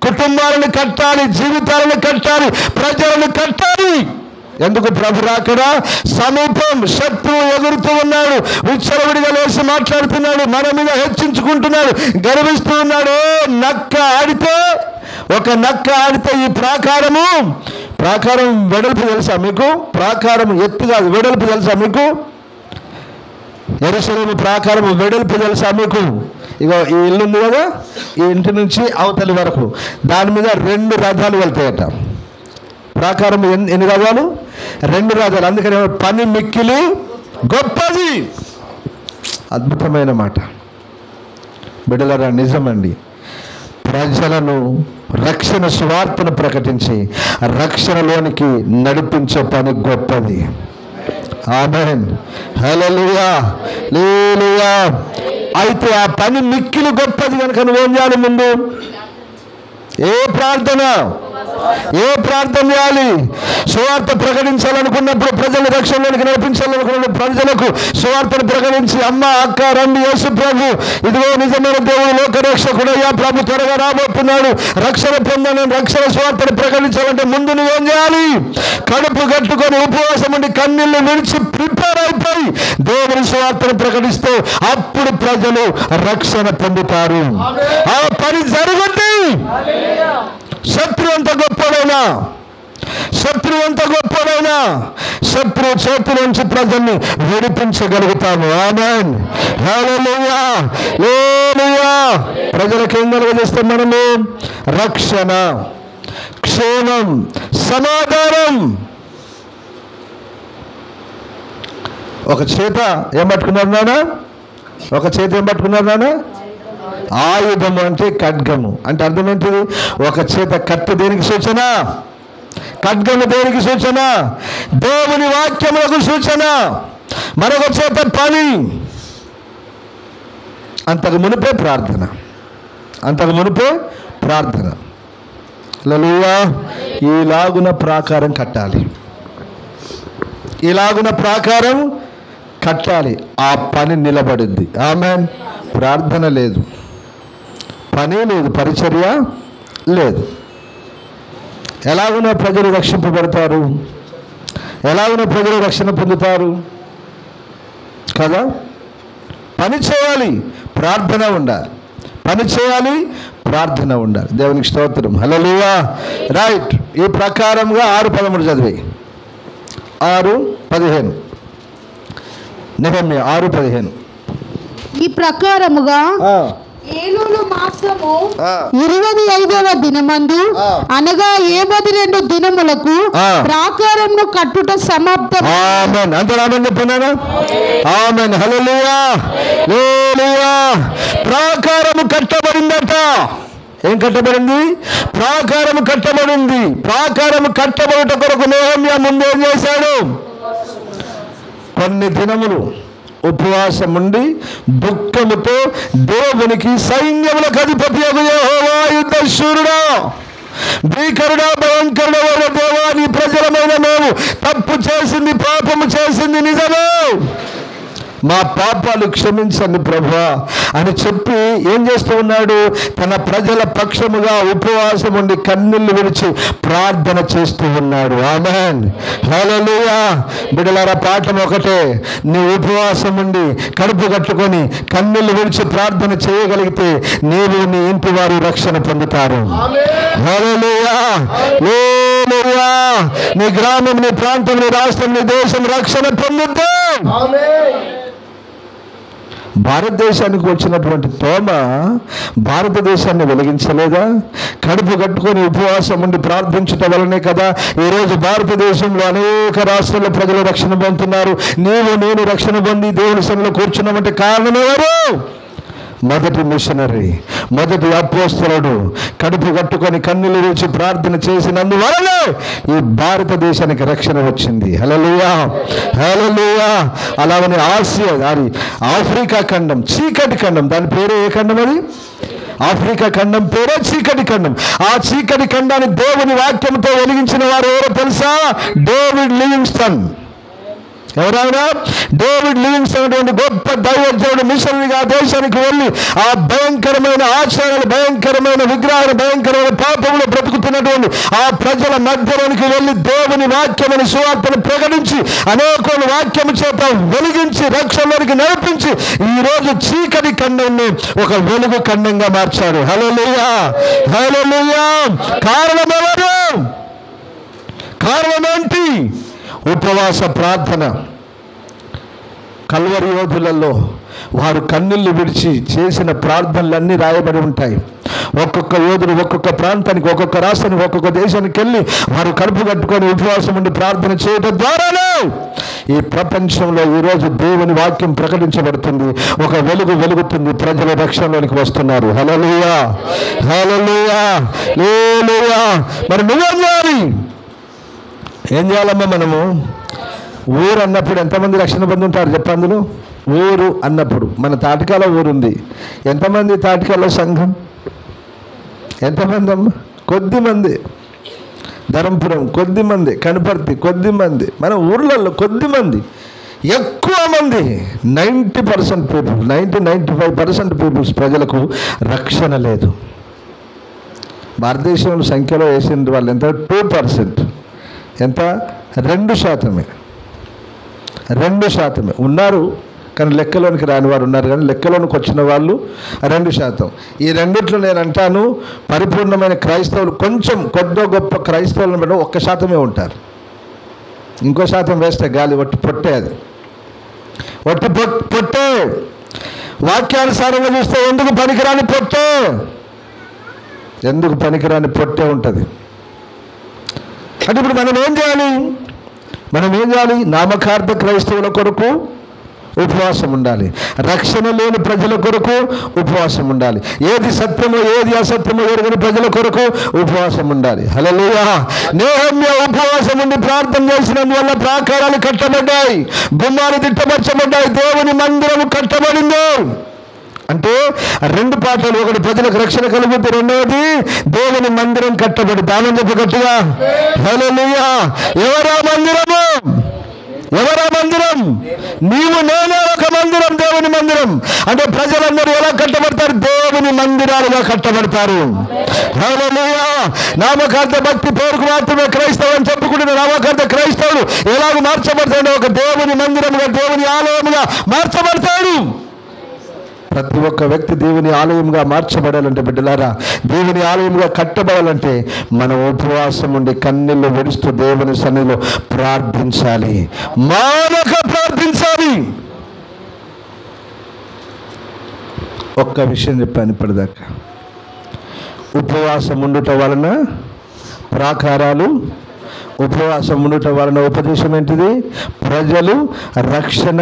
కుటుంబాలను కట్టాలి, జీవితాలను కట్టాలి, ప్రజలను కట్టాలి. ఎందుకు? ప్రభు రాకడా సమీపం. శత్రువు ఎగురుతూ ఉన్నాడు, విచ్చలవిడిగా లేచి మాట్లాడుతున్నాడు, మన మీద హెచ్చించుకుంటున్నాడు, గర్విస్తూ ఉన్నాడు. ఒక నక్క ఆడితే ఈ ప్రాకారం వెడల్పు తెలుసా మీకు? ప్రాకారం ఎత్తు కాదు, వెడల్పు తెలుసా మీకు? యెరూషలేము ప్రాకారం వెడల్పు తెలుసా మీకు? ఇగో ఈ ఇల్లు ఉంది కదా, ఈ ఇంటి నుంచి అవతలి వరకు దాని మీద 2 రథాలు వెళ్తాయట. ప్రాకారం ఎన్ని రథాలు? 2 రథాలు. అందుకని పని మిక్కిలి గొప్పది. అద్భుతమైన మాట బిడ్డలారా, నిజమండి. ప్రజలను రక్షణ సువార్తను ప్రకటించి రక్షణలోనికి నడిపించే పని గొప్పది. ఆమేన్. హల్లెలూయా. హల్లెలూయా. అయితే ఆ పని మిక్కిలి గొప్పది కనుక నువ్వేం చేయాలి? ముందు ఏ ప్రార్థన చేయాలి? సువార్త ప్రకటించాలనుకున్నప్పుడు, ప్రజల రక్షణలోనికి నడిపించాలనుకున్నప్పుడు ప్రజలకు సువార్తను ప్రకటించి, అమ్మ అక్క రండి, యేసు ప్రభు ఇదిగో నిజమైన దేవుడు, లోకరక్షకుడు అయ్యా, ప్రభు త్వరగా రాబోతున్నాడు, రక్షణ పొందాలని రక్షణ సువార్తను ప్రకటించాలంటే ముందు నువ్వేం చేయాలి? కడుపు కట్టుకొని ఉపవాసం ఉండి కన్నీళ్లు విడిచి ప్రిపేర్ అయిపోయి దేవుని సువార్తను ప్రకటిస్తే అప్పుడు ప్రజలు రక్షణ పొందుతారు. ఆ పని జరుగుద్ది. శత్రువు ఎంత గొప్పడైనా, శత్రువు చేతి నుంచి ప్రజల్ని విడిపించగలుగుతాము. ఆమేన్. హల్లెలూయా. హల్లెలూయా. ప్రజలకు ఏం కలుగజేస్తాం మనము? రక్షణ, క్షేమం, సమాధానం. ఒక చేత ఏం పట్టుకున్నారు నాన్న? ఆయుధము అంటే ఖడ్గము. అంటే అర్థం ఏంటిది? ఒక చేత కత్తి దేనికి సూచన? ఖడ్గము దేనికి సూచన? దేవుని వాక్యములకు సూచన. మరొక చేత పని. అంతకు మునిపే ప్రార్థన. హల్లెలూయా. ఈలాగున ప్రాకారం కట్టాలి. ఆ పని నిలబడింది. ఆమేన్. ప్రార్థన లేదు, పని లేదు, పరిచర్య లేదు. ఎలాగున ప్రజలు రక్షింపబడతారు? ఎలాగున ప్రజలు రక్షణ పొందుతారు కదా? పని చేయాలి, ప్రార్థన ఉండాలి. దేవునికి స్తోత్రం. హల్లెలూయా. రైట్. ఈ ప్రకారంగా 6:13 చదివి. 6:15 నెహెమ్యా 6:15. ఈ ప్రకారముగా ఏలూలు మాసము 25వ దినమందు అనగా 72 దినములకు ప్రాకారమును కట్టుట సమాప్తం. ఆమేన్. అంతా ఆమేన్ చెప్పండి. ఆమేన్. హల్లెలూయా. హల్లెలూయా. ప్రాకారము కట్టబడిందట. ఏం కట్టబడింది? ప్రాకారము కట్టబడింది. ప్రాకారము కట్టబడుట కొరకు నెహెమ్యా ముందు ఏం చేశాడు? కొన్ని దినములు ఉపవాసం ఉండి దుఃఖముతో దేవునికి సైన్యములకు అధిపతి యెహోవా యుద్ధశూరుడా, భీకరుడా, భయంకరుడైన దేవా, నీ ప్రజలమైన మేము తప్పు చేసింది, పాపము చేసింది నిజమే, మా పాపాలు క్షమించండి ప్రభువా అని చెప్పి ఏం చేస్తూ ఉన్నాడు? తన ప్రజల పక్షముగా ఉపవాసం ఉండి కన్నీళ్లు విడిచి ప్రార్థన చేస్తూ ఉన్నాడు. ఆమేన్, హల్లెలూయా. బిడ్డలారా, పాఠం ఒకటే, నీ ఉపవాసం ఉండి కడుపు కట్టుకొని కన్నీళ్లు విడిచి ప్రార్థన చేయగలిగితే నీవు నీ ఇంటి వారు రక్షణ పొందుతారు. హల్లెలూయా, హల్లెలూయా. నీ గ్రామం, నీ ప్రాంతం, నీ రాష్ట్రం, నీ దేశం రక్షణ పొందుద్దాం. భారతదేశానికి వచ్చినటువంటి తోమ భారతదేశాన్ని వెలిగించలేదా? కడుపు కట్టుకొని ఉపవాసం ఉండి ప్రార్థించటం వల్లనే కదా ఈరోజు భారతదేశంలో అనేక రాష్ట్రాల ప్రజలు రక్షణ పొందుతున్నారు. నీవు నేను రక్షణ పొంది దేవుని సన్నిధిలో కూర్చున్నామంటే కారణం ఎవరు? మొదటి మిషనరీ, మొదటి అపోస్తలుడు కడుపు కట్టుకొని కన్నులు విడిచి ప్రార్థన చేసినందువలన ఈ భారతదేశానికి రక్షణ వచ్చింది. హల్లెలూయా, హల్లెలూయా. అలాగనే ఆసియా, అది ఆఫ్రికా ఖండం, చీకటి ఖండం, దాని పేరు ఏ ఖండం? అది ఆఫ్రికా ఖండం పేరే చీకటి ఖండం. ఆ చీకటి ఖండాన్ని దేవుని వాక్యంతో వెలిగించిన వారు ఎవరో తెలుసా? David Livingstone. ఎవరైనా? డేవిడ్ లివింగ్స్టన్ అటువంటి గొప్ప దైవజనుడు మిషనరీగా దేశానికి వెళ్ళి ఆ భయంకరమైన ఆచారాలు, భయంకరమైన విగ్రహాలు, భయంకరమైన పాపములు బ్రతుకుతున్నటువంటి ఆ ప్రజల మధ్యలోనికి వెళ్ళి దేవుని వాక్యమైన సువార్తను ప్రకటించి అనేకుల వాక్యము చేత వెలిగించి రక్షణలోనికి నడిపించి ఈరోజు చీకటి ఖండాన్ని ఒక వెలుగు ఖండంగా మార్చాడు. హల్లెలూయా, హల్లెలూయా. కారణం ఎవరు? కారణం ఏంటి? ఉపవాస ప్రార్థన. కల్వరి యోధులలో వారు కన్నులు విడిచి చేసిన ప్రార్థనలన్నీ రాయబడి ఉంటాయి. ఒక్కొక్క యోధుడు ఒక్కొక్క ప్రాంతానికి, ఒక్కొక్క రాష్ట్రానికి, ఒక్కొక్క దేశానికి వెళ్ళి వారు కడుపు కట్టుకొని ఉపవాసం ఉండి ప్రార్థన చేయడం ద్వారానే ఈ ప్రపంచంలో ఈరోజు దేవుని వాక్యం ప్రకటించబడుతుంది. ఒక వెలుగు వెలుగుతుంది, ప్రజల రక్షణలోనికి వస్తున్నారు. హల్లెలూయా, హల్లెలూయా, హల్లెలూయా. మరి నువ్వేం చేయాలి? ఏం చేయాలమ్మా? మనము ఊరు అన్నప్పుడు ఎంతమంది రక్షణ పొంది ఉంటారు చెప్పు? అందులో ఊరు అన్నప్పుడు మన తాటికాల ఊరుంది. ఎంతమంది తాటికాల సంఘం? ఎంతమంది అమ్మా? కొద్దిమంది. ధరంపురం కొద్దిమంది, కనపర్తి కొద్దిమంది, మన ఊర్లలో కొద్దిమంది. ఎక్కువ మంది 90% పీపుల్, 95% పీపుల్స్ ప్రజలకు రక్షణ లేదు. భారతదేశంలో సంఖ్యలో వేసింది వాళ్ళు ఎంత? 2%. ఎంత? 2%. 2% ఉన్నారు, కానీ లెక్కలోనికి రాని వారు ఉన్నారు, కానీ లెక్కలోనికి వచ్చిన వాళ్ళు 2%. ఈ రెండిట్లో నేను అంటాను, పరిపూర్ణమైన క్రైస్తవులు కొంచెం కొద్దో గొప్ప క్రైస్తవులను బట్టి 1% ఉంటారు. ఇంకో శాతం వేస్తే గాలి ఒట్టి పొట్టే. అది ఒట్టి పొట్టే. వాక్యానుసారంగా చూస్తే ఎందుకు పనికిరాని పొట్టే, ఎందుకు పనికిరాని పొట్టే ఉంటుంది. అంటే ఇప్పుడు మనం ఏం చేయాలి? నామకార్థ క్రైస్తవుల కొరకు ఉపవాసం ఉండాలి. రక్షణ లేని ప్రజల కొరకు ఉపవాసం ఉండాలి. ఏది సత్యమో ఏది అసత్యమో ఎరుగని ప్రజల కొరకు ఉపవాసం ఉండాలి. హల్లెలూయా. నెహెమ్యా ఉపవాసం ఉండి ప్రార్థన చేసినందువల్ల ప్రాకారాలు కట్టబడ్డాయి, గుమ్మాలు దిట్టపరచబడ్డాయి, దేవుని మందిరము కట్టబడింది. అంటే 2 పాఠాలు. ఒకటి ప్రజలకు రక్షణ కలుగుతుంది, రెండవది దేవుని మందిరం కట్టబడి. దానం చెప్పు గట్టిగా. హల్లెలూయా. ఎవరా మందిరము? ఎవరా మందిరం? నీవు నేనే ఒక మందిరం, దేవుని మందిరం. అంటే ప్రజలందరూ ఎలా కట్టబడతారు? దేవుని మందిరాలుగా కట్టబడతారు. హల్లెలూయా. నామకార్థ భక్తి పేరుకు మాత్రమే క్రైస్తవం అని చెప్పుకుంటున్న నామకార్థ క్రైస్తవుడు ఎలాగ మార్చబడతాడు? ఒక దేవుని మందిరముగా, దేవుని ఆలయముగా మార్చబడతాడు. ప్రతి ఒక్క వ్యక్తి దేవుని ఆలయంగా మార్చబడాలంటే, బిడ్డలారా, దేవుని ఆలయంగా కట్టబడాలంటే మనం ఉపవాసం ఉండి కన్నీళ్లు విడుస్తూ దేవుని సన్నిధిలో ప్రార్థించాలి, మానక ప్రార్థించాలి. ఒక్క విషయం చెప్పాను ఇప్పటిదాకా. ఉపవాసం ఉండుట వలన ప్రాకారాలు, ఉపవాసం ఉండటం వలన ఉపదేశం ఏంటిది? ప్రజలు రక్షణ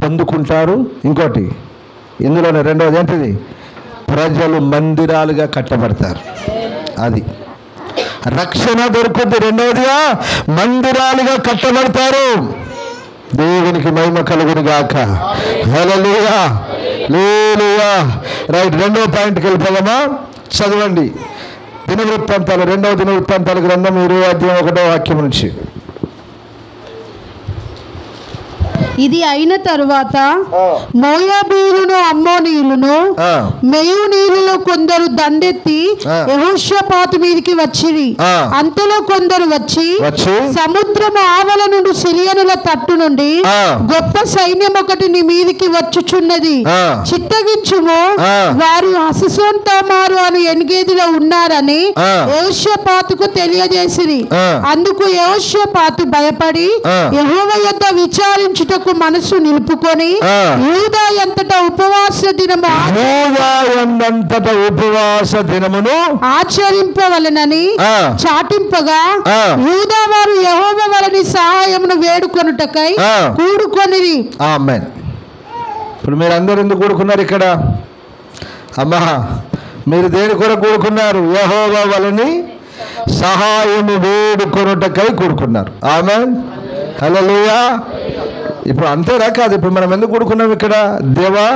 పొందుకుంటారు. ఇంకోటి ఇందులోనే రెండవది ఏంటిది? ప్రజలు మందిరాలుగా కట్టబడతారు. అది రక్షణ దొరుకుతుంది. రెండవదిగా మందిరాలుగా కట్టబడతారు. దేవునికి మహిమ కలుగును గాక. హల్లెలూయా, హల్లెలూయా. రైట్, 2వ పాయింట్కి వెళ్ళిపోదామా? చదవండి. దినవృత్తాంతాలు, 2వ దినవృత్తాంతాల గ్రంథం 20వ అధ్యాయం 1వ వాక్యం నుంచి. ఇది అయిన తరువాత మోయాబీయులను అమ్మోనీయులను మెయూనీయులలో కొందరు దండెత్తి యెహోషాపాతు మీదికి వచ్చిరి. అంతలో కొందరు వచ్చి సముద్రము ఆవల నుండి సిరియనుల తట్టు నుండి గొప్ప సైన్యం ఒకటి నీ మీదికి వచ్చుచున్నది, చిత్తగించుము, వారు హససోన్ తామారు అని ఎన్గేదిలో ఉన్నారని యెహోషాపాతుకు తెలియజేసిరి. అందుకు యెహోషాపాతు భయపడి యెహోవా యొద్ద విచారించుటకు మనసు నిలుపుకొని యూదా అంతటా ఉపవాస దినమును ఆచరింపవలెనని చాటింపగా యూదా వారు యెహోవా వారిని సహాయమును వేడుకొనుటకై కూడుకొనిరి. ఆమేన్. ఇప్పుడు మీరు అందరూ ఎందుకు కూడుకున్నారు ఇక్కడ? అమ్మా, మీరు దేని కొరకు కూడుకున్నారు? యెహోవా వారిని సహాయము వేడుకొనుటకై కూడుకున్నారు. ఆమేన్, హల్లెలూయా. ఇప్పుడు అంతేనా? కాదు. ఇప్పుడు మనం ఎందుకు కూడుకున్నాం ఇక్కడ? దేవా,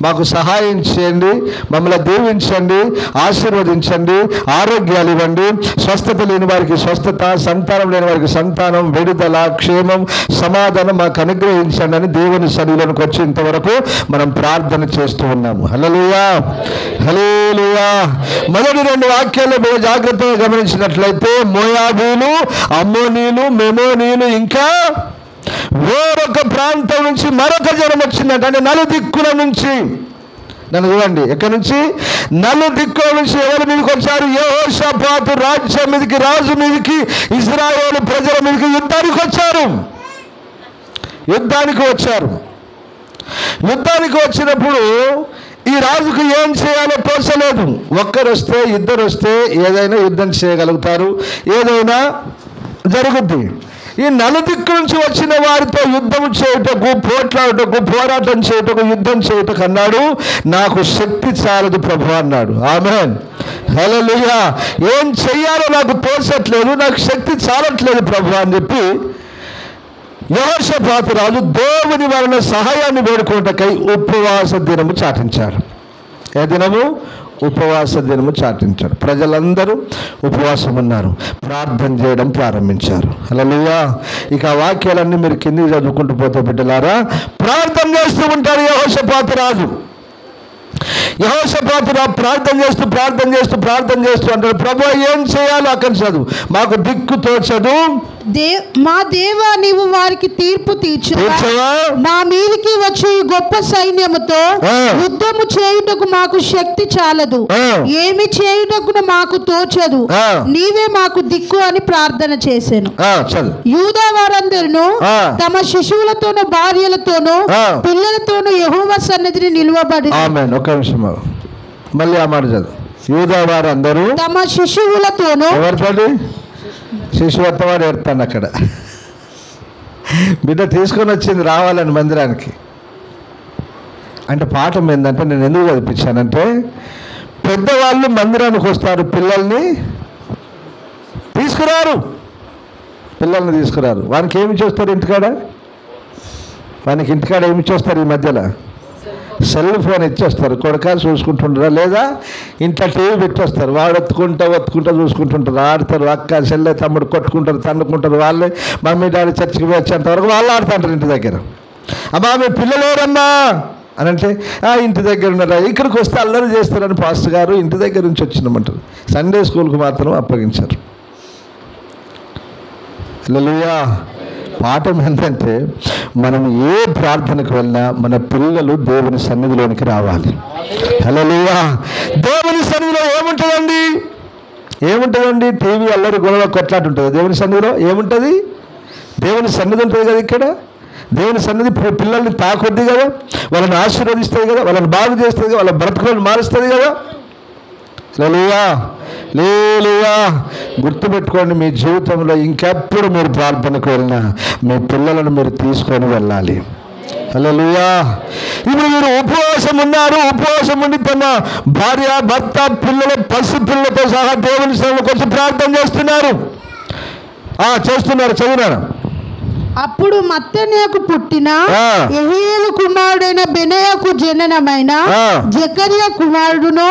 మాకు సహాయం చేయండి, మమ్మల్ని దీవించండి, ఆశీర్వదించండి, ఆరోగ్యాలు ఇవ్వండి, స్వస్థత లేని వారికి స్వస్థత, సంతానం లేని వారికి సంతానం, విడుదల, క్షేమం, సమాధానం మాకు అనుగ్రహించండి అని దేవుని సన్నిధిలోకి వచ్చి ఇంతవరకు మనం ప్రార్థన చేస్తూ ఉన్నాము. హల్లెలూయా, హల్లెలూయా. మొదటి 2 వాక్యాలు మీరు జాగ్రత్తగా గమనించినట్లయితే మోయాబీలు, అమ్మోనీయులు, మెమోనీయులు, ఇంకా వేరొక ప్రాంతం నుంచి మరొక జనం వచ్చిందంట. అంటే నలుదిక్కుల నుంచి. నన్ను చూడండి, ఎక్కడి నుంచి? నలుదిక్కుల నుంచి. ఎవరి మీదకి వచ్చారు? యెహోషాపాతు రాజ్యం మీదకి, రాజు మీదకి, ఇశ్రాయేలు ప్రజల మీదకి యుద్ధానికి వచ్చారు. యుద్ధానికి వచ్చినప్పుడు ఈ రాజుకు ఏం చేయాలో తోచలేదు. ఒక్కరు వస్తే, ఇద్దరు వస్తే ఏదైనా యుద్ధం చేయగలుగుతారు, ఏదైనా జరుగుద్ది. ఈ నలుదిక్కు నుంచి వచ్చిన వారితో యుద్ధం చేయుటకు, పోట్లాడుటకు, పోరాటం చేయుటకు, యుద్ధం చేయుటకు అన్నాడు, నాకు శక్తి చాలదు ప్రభు అన్నాడు. ఆమేన్, హల్లెలూయా. ఏం చెయ్యాలో నాకు తోచట్లేదు, నాకు శక్తి చాలట్లేదు ప్రభు అని చెప్పి యెహోషాపాతు రాజు దేవుని వలన సహాయాన్ని వేడుకోవటకై ఉపవాస దినము చాటించాడు. ఏ దినము? ఉపవాస దినము చాటించాడు. ప్రజలందరూ ఉపవాసం ఉన్నారు, ప్రార్థన చేయడం ప్రారంభించారు. హల్లెలూయా. ఇక ఆ వాక్యాలన్నీ మీరు కిందికి చదువుకుంటూ పోతే బిడ్డలారా, ప్రార్థన చేస్తూ ఉంటారు యెహోషాపాతు రాజు. యెహోషాపాతు ప్రార్థన చేస్తూ అంటాడు, ప్రభు ఏం చేయాలో అక్కడ చదువు, మాకు దిక్కు తోచదు. మా దేవా, నీవు వారికి తీర్పు తీర్చవా? మా మీదికి వచ్చి గొప్ప సైన్యముతో యుద్ధము చేయుటకు మాకు శక్తి చాలదు, ఏమి చేయుటకు మాకు తోచదు, నీవే మాకు దిక్కు అని ప్రార్థన చేశాను. యూదా వారందరూ తమ శిశువులతోనూ, భార్యలతోనూ, పిల్లలతోనూ యెహోవా సన్నిధిని నిలువబడి. ఒక్క నిమిషం, మళ్ళీ ఆ మాట చదువు. యూదా వారందరూ తమ శిశువులతోనూ. ఎవరితోటి? శిశువత్తవాడు ఏడతాను అక్కడ. బిడ్డ తీసుకొని వచ్చింది రావాలని మందిరానికి. అంటే పాఠం ఏంటంటే, నేను ఎందుకు చదివించానంటే, పెద్దవాళ్ళు మందిరానికి వస్తారు, పిల్లల్ని తీసుకురారు. వానికి ఏమి చూస్తారు ఇంటికాడ? ఏమి చూస్తారు? ఈ మధ్యలో సెల్ ఫోన్ ఇచ్చేస్తారు, కొడక చూసుకుంటుంటారా, లేదా ఇంట్లో టీవీ పెట్టేస్తారు, వాడు ఒత్తుకుంటా చూసుకుంటుంటారు, ఆడతారు, అక్క చెల్లె తమ్ముడు కొట్టుకుంటారు, తన్నుకుంటారు. వాళ్ళే మమ్మీ డాడీ చర్చికి వచ్చేంత వరకు వాళ్ళు ఆడుతుంటారు ఇంటి దగ్గర. అమ్మా మీ పిల్లలు ఎవరమ్మా అని అంటే, ఇంటి దగ్గర ఉన్నారా, ఇక్కడికి వస్తే అల్లరి చేస్తారని పాస్టర్ గారు ఇంటి దగ్గర నుంచి వచ్చినామంటారు. సండే స్కూల్కి మాత్రం అప్పగించారు. హల్లెలూయా. పాఠం ఏంటంటే, మనం ఏ ప్రార్థనకు వెళ్ళినా మన పిల్లలు దేవుని సన్నిధిలోనికి రావాలి. హల్లెలూయా. దేవుని సన్నిధిలో ఏముంటుందండి? టీవీ అల్లరి గొడవ కొట్లాట ఉంటుంది. దేవుని సన్నిధిలో ఏముంటుంది? దేవుని సన్నిధి ఉంటుంది కదా. ఇక్కడ దేవుని సన్నిధి పిల్లల్ని తాకొద్ది కదా, వాళ్ళని ఆశీర్వదిస్తుంది కదా, వాళ్ళని బాగు చేస్తుంది కదా, వాళ్ళ బ్రతుకులను మారుస్తుంది కదా. హల్లెలూయా, హల్లెలూయా. గుర్తుపెట్టుకోండి, మీ జీవితంలో ఇంకెప్పుడు మీరు ప్రార్థనకు వెళ్ళినా మీ పిల్లలను మీరు తీసుకొని వెళ్ళాలి. హల్లెలూయా. ఇప్పుడు మీరు ఉపవాసం ఉండి తమ భార్య, భర్త, పిల్లల, పసి పిల్లలతో సహా దేవుని సన్నిధికి వచ్చి ప్రార్థన చేస్తున్నారు. చదివినాను. అప్పుడు మత్తన్యకు పుట్టిన యెహీయేలు కుమారుడైన బెనయాకు జననమైన జకర్యా కుమారుడును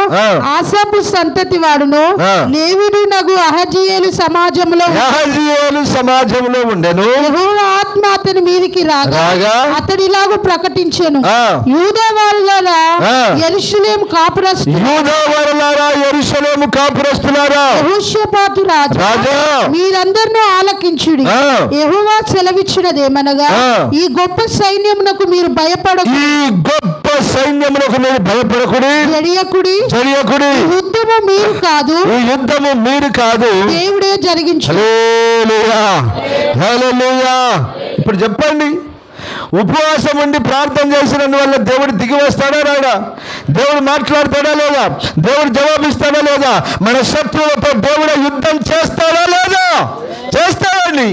ఆసాపు సంతతి వాడును లేవీయుడగు అహజీయేలు సమాజంలో ఉండెను. యెహోవా ఆత్మ అతని మీదికి రాగా అతడిలాగు ప్రకటించెను, యూదా వారులారా యెరూషలేము కాపురస్తులారా యెహోషాపాతు రాజా మీరందరూ ఆలకించుడి. యెహోవా సెలవిచ్చినదేమనగా ఈ గొప్ప సైన్యమునకు మీరు భయపడకుడి, జడియకుడి. యుద్ధము మీరు కాదు, దేవుడే జరిగించు. ఇప్పుడు చెప్పండి, ఉపవాసం ఉండి ప్రార్థన చేసినందువల్ల దేవుడు దిగి వస్తాడా రాడా? దేవుడు మాట్లాడతాడా లేదా? దేవుడు జవాబిస్తాడా లేదా? మన శత్రువులతో దేవుడు యుద్ధం చేస్తాడా లేదా? చేస్తాడండి,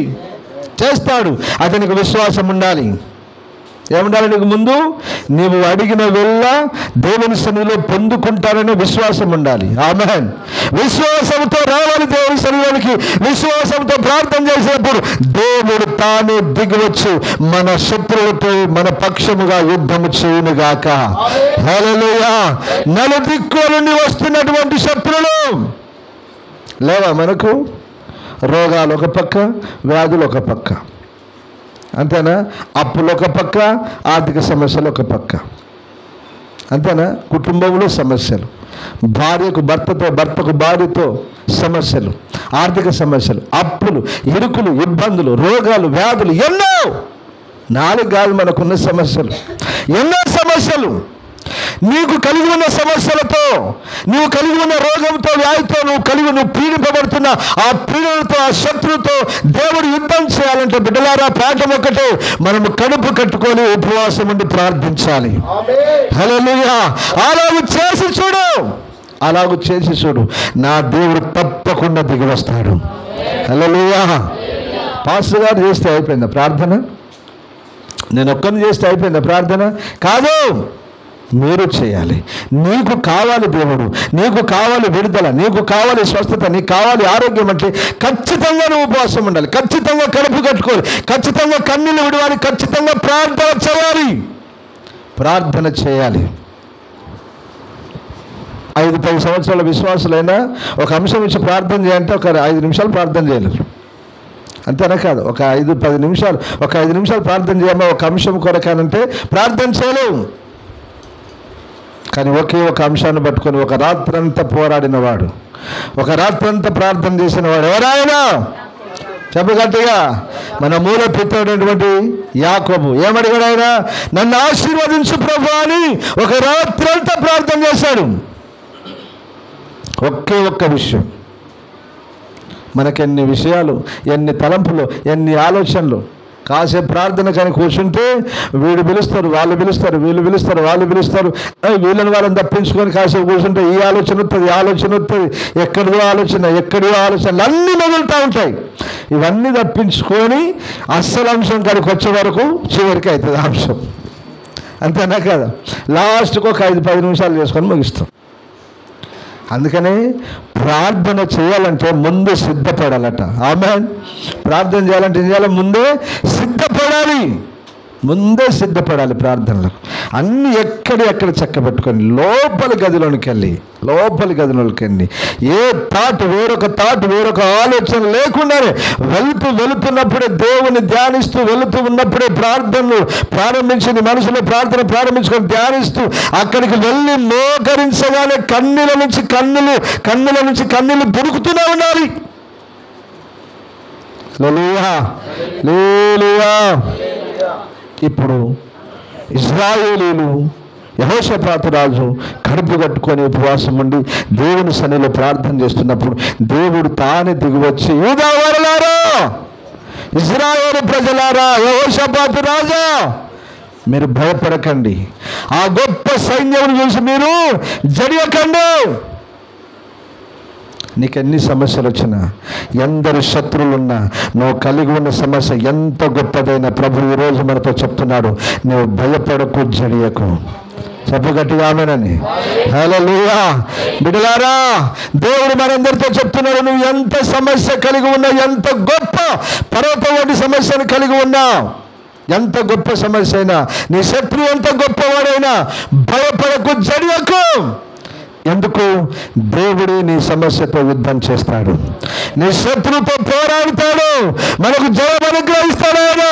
చేస్తాడు. అతనికి విశ్వాసం ఉండాలి. ఏముండాలి? నీకు ముందు నీవు అడిగిన వెళ్ళ దేవుని సన్నిధిలో పొందుకుంటాననే విశ్వాసం ఉండాలి. ఆమేన్. విశ్వాసంతో రావాలి దేవుని సన్నిధిలోనికి. విశ్వాసంతో ప్రార్థన చేసినప్పుడు దేవుడు తాను దిగివచ్చి మన శత్రువులతో మన పక్షముగా యుద్ధము చేయునుగాక. హల్లెలూయా. నలుదిక్కుల నుండి వస్తున్నటువంటి శత్రువులు లేవా మనకు? రోగాలు ఒక పక్క, వ్యాధులు ఒక పక్క, అంతేనా? అప్పులు ఒక పక్క, ఆర్థిక సమస్యలు ఒక పక్క, అంతేనా? కుటుంబంలో సమస్యలు, భర్తకు భార్యతో సమస్యలు, ఆర్థిక సమస్యలు, అప్పులు, ఇరుకులు, ఇబ్బందులు, రోగాలు, వ్యాధులు, ఎన్నో. 4 కాదు మనకున్న సమస్యలు, ఎన్నో సమస్యలు. నీకు కలిగి ఉన్న సమస్యలతో, నువ్వు కలిగి ఉన్న రోగంతో, వ్యాధితో నువ్వు పీడింపబడుతున్న ఆ పీడలతో, ఆ శత్రువుతో దేవుడు యుద్ధం చేయాలంటే బిడ్డలారా, పాఠం ఒకటే, మనము కడుపు కట్టుకొని ఉపవాసం ఉండి ప్రార్థించాలి. హల్లెలూయా. అలాగూ చేసి చూడు, నా దేవుడు తప్పకుండా దిగి వస్తాడు. హల్లెలూయా. పాస్టర్ గారు చేస్తే అయిపోయిందా ప్రార్థన? నేను ఒక్కరిని చేస్తే అయిపోయిందా ప్రార్థన? కాదు, మీరు చేయాలి. నీకు కావాలి దేవుడు, నీకు కావాలి విడుదల, నీకు కావాలి స్వస్థత, నీకు కావాలి ఆరోగ్యం అంటే ఖచ్చితంగా నువ్వు ఉపవాసం ఉండాలి, ఖచ్చితంగా కడుపు కట్టుకోవాలి, ఖచ్చితంగా కన్నీళ్ళు విడవాలి, ఖచ్చితంగా ప్రార్థన చేయాలి. 5-10 సంవత్సరాల విశ్వాసులైనా ఒక అంశం ఇచ్చి ప్రార్థన చేయాలంటే ఒక 5 నిమిషాలు ప్రార్థన చేయలేరు. అంతేనా? కాదు, ఒక 5-10 నిమిషాలు, ఒక 5 నిమిషాలు ప్రార్థన చేయమా ఒక అంశం కొరకానంటే ప్రార్థన చేయలేవు. కానీ ఒకే ఒక అంశాన్ని పట్టుకొని ఒక రాత్రంతా పోరాడినవాడు, ఒక రాత్రంతా ప్రార్థన చేసినవాడు ఎవరాయనా? చెప్పగట్టిగా మన మూల పితరుడైనటువంటి యాకోబు ఏమడిగాడు? ఆయన నన్ను ఆశీర్వదించు ప్రభువా అని ఒక రాత్రంతా ప్రార్థన చేశాడు. ఒకే ఒక్క విషయం. మనకెన్ని విషయాలు, ఎన్ని తలంపులు, ఎన్ని ఆలోచనలు. కాసేపు ప్రార్థన కానీ కూర్చుంటే వీళ్ళు పిలుస్తారు, వాళ్ళు పిలుస్తారు, వీళ్ళు పిలుస్తారు, వాళ్ళు పిలుస్తారు, వాళ్ళని తప్పించుకొని కాసేపు కూర్చుంటే ఈ ఆలోచన వస్తుంది, ఎక్కడిదో ఆలోచనలు అన్నీ మొదలుతూ ఉంటాయి. ఇవన్నీ తప్పించుకొని అస్సలు అంశం కాడికి వచ్చే వరకు చివరికి అవుతుంది అంశం. అంతేనా కదా? లాస్ట్కి ఒక 5-10 నిమిషాలు చేసుకొని ముగిస్తాం. అందుకని ప్రార్థన చేయాలంటే ముందు సిద్ధపడాలట. ఆమేన్. ప్రార్థన చేయాలంటే ఏం చేయాలి? ముందే సిద్ధపడాలి ప్రార్థనలకు. అన్నీ ఎక్కడ చక్కబెట్టుకొని లోపలి గదిలోనికి వెళ్ళి ఏ వేరొక ఆలోచన లేకుండానే వెళుతున్నప్పుడే దేవుని ధ్యానిస్తూ వెళుతూ ఉన్నప్పుడే ప్రార్థనలు ప్రారంభించింది. మనసులో ప్రార్థన ప్రారంభించుకొని ధ్యానిస్తూ అక్కడికి వెళ్ళి మోకరించగానే కన్నుల నుంచి కన్నీళ్ళు దొరుకుతూనే ఉండాలి. హల్లెలూయా. ఇప్పుడు ఇశ్రాయేలీయులు యెహోషాపాతు రాజు కడుపు కట్టుకొని ఉపవాసం ఉండి దేవుని సన్నిధిలో ప్రార్థన చేస్తున్నప్పుడు దేవుడు తానే దిగివచ్చి, యూదా వారలారా, ఇశ్రాయేలు ప్రజలారా, యెహోషాపాతు రాజా, మీరు భయపడకండి, ఆ గొప్ప సైన్యం చూసి మీరు జడియకండి. నీకు ఎన్ని సమస్యలు వచ్చినా, ఎందరు శత్రువులున్నా, నువ్వు కలిగి ఉన్న సమస్య ఎంత గొప్పదైనా ప్రభు ఈరోజు మనతో చెప్తున్నాడు, నువ్వు భయపడకు, జడియకు. చెప్పు గట్టిగా ఆమేనని. హల్లెలూయా. బిడ్డలారా, దేవుడు మనందరితో చెప్తున్నాడు, నువ్వు ఎంత సమస్య కలిగి ఉన్నా, ఎంత గొప్ప పర్వతం వంటి సమస్యను కలిగి ఉన్నా, ఎంత గొప్ప సమస్య అయినా, నీ శత్రువు ఎంత గొప్పవాడైనా భయపడకు, జడియకు. ఎందుకు? దేవుడే నీ సమస్యతో యుద్ధం చేస్తాడు, నీ శత్రువుతో పోరాడుతాడు, మనకు జయం అనుగ్రహిస్తాడు ఆయన.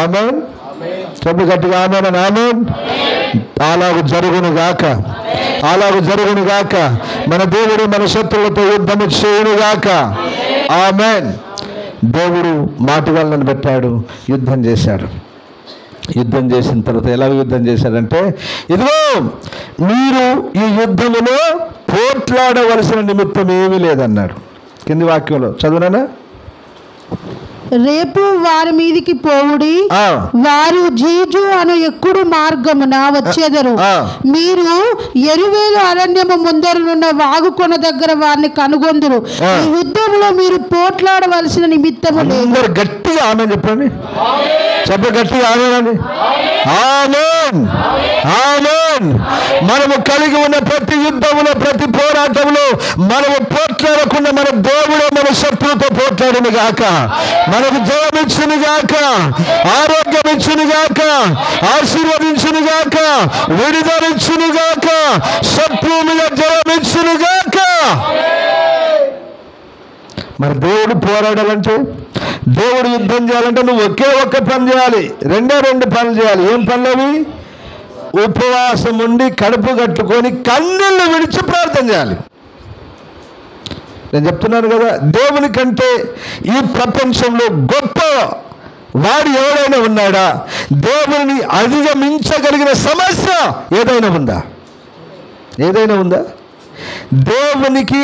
ఆమేన్. చెప్పు గట్టిగా ఆమేన్. ఆమేన్. అలాగు జరుగును గాక, అలాగు జరుగును గాక. మన దేవుడు మన శత్రువులతో యుద్ధము చేయును గాక. ఆమేన్. దేవుడు మాటుగాళ్ళను పెట్టాడు, యుద్ధం చేశాడు. యుద్ధం చేసిన తర్వాత ఎలా యుద్ధం చేశాడంటే, ఇదిగో మీరు ఈ యుద్ధములో పోట్లాడవలసిన నిమిత్తం ఏమీ లేదన్నాడు. కింది వాక్యంలో చదువునా? రేపు వారి మీదికి పోవుడి, వారు జీజు అను ఎక్కుడు మార్గమున వచ్చేదరు. మీరు ఎరువేలు అరణ్యము ముందరనున్న వాగు కొన దగ్గర వారిని కనుగొందురు. ఈ యుద్ధంలో మీరు పోట్లాడవలసిన నిమిత్తము లేదు. గట్టిగా ఆమేన్ చెప్పండి. చెప్ప గట్టిగా ఆమేనండి. ఆమేన్. ఆమేన్. మనము కలిగి ఉన్న ప్రతి యుద్ధంలో, ప్రతి పోరాటంలో మనము పోట్లాడకుండా మన దేవుడు మన శత్రువుతో పోట్లాడును గాక, మనకు జయమిచ్చును గాక, ఆరోగ్యం ఇచ్చును గాక, ఆశీర్వదించును గాక, విడుదలిచ్చును గాక, శత్రువు మీద జయమిచ్చును గాక. మరి దేవుడు పోరాడాలంటే, దేవుడు యుద్ధం చేయాలంటే నువ్వు ఒకే ఒక్క పని చేయాలి, రెండు పనులు చేయాలి. ఏం పనులు అవి? ఉపవాసం ఉండి కడుపు కట్టుకొని కన్నీళ్ళు విడిచి ప్రార్థన చేయాలి. నేను చెప్తున్నాను కదా, దేవుని కంటే ఈ ప్రపంచంలో గొప్ప వాడు ఎవరైనా ఉన్నాడా? దేవుని అధిగమించగలిగిన సమస్య ఏదైనా ఉందా? ఏదైనా ఉందా? దేవునికి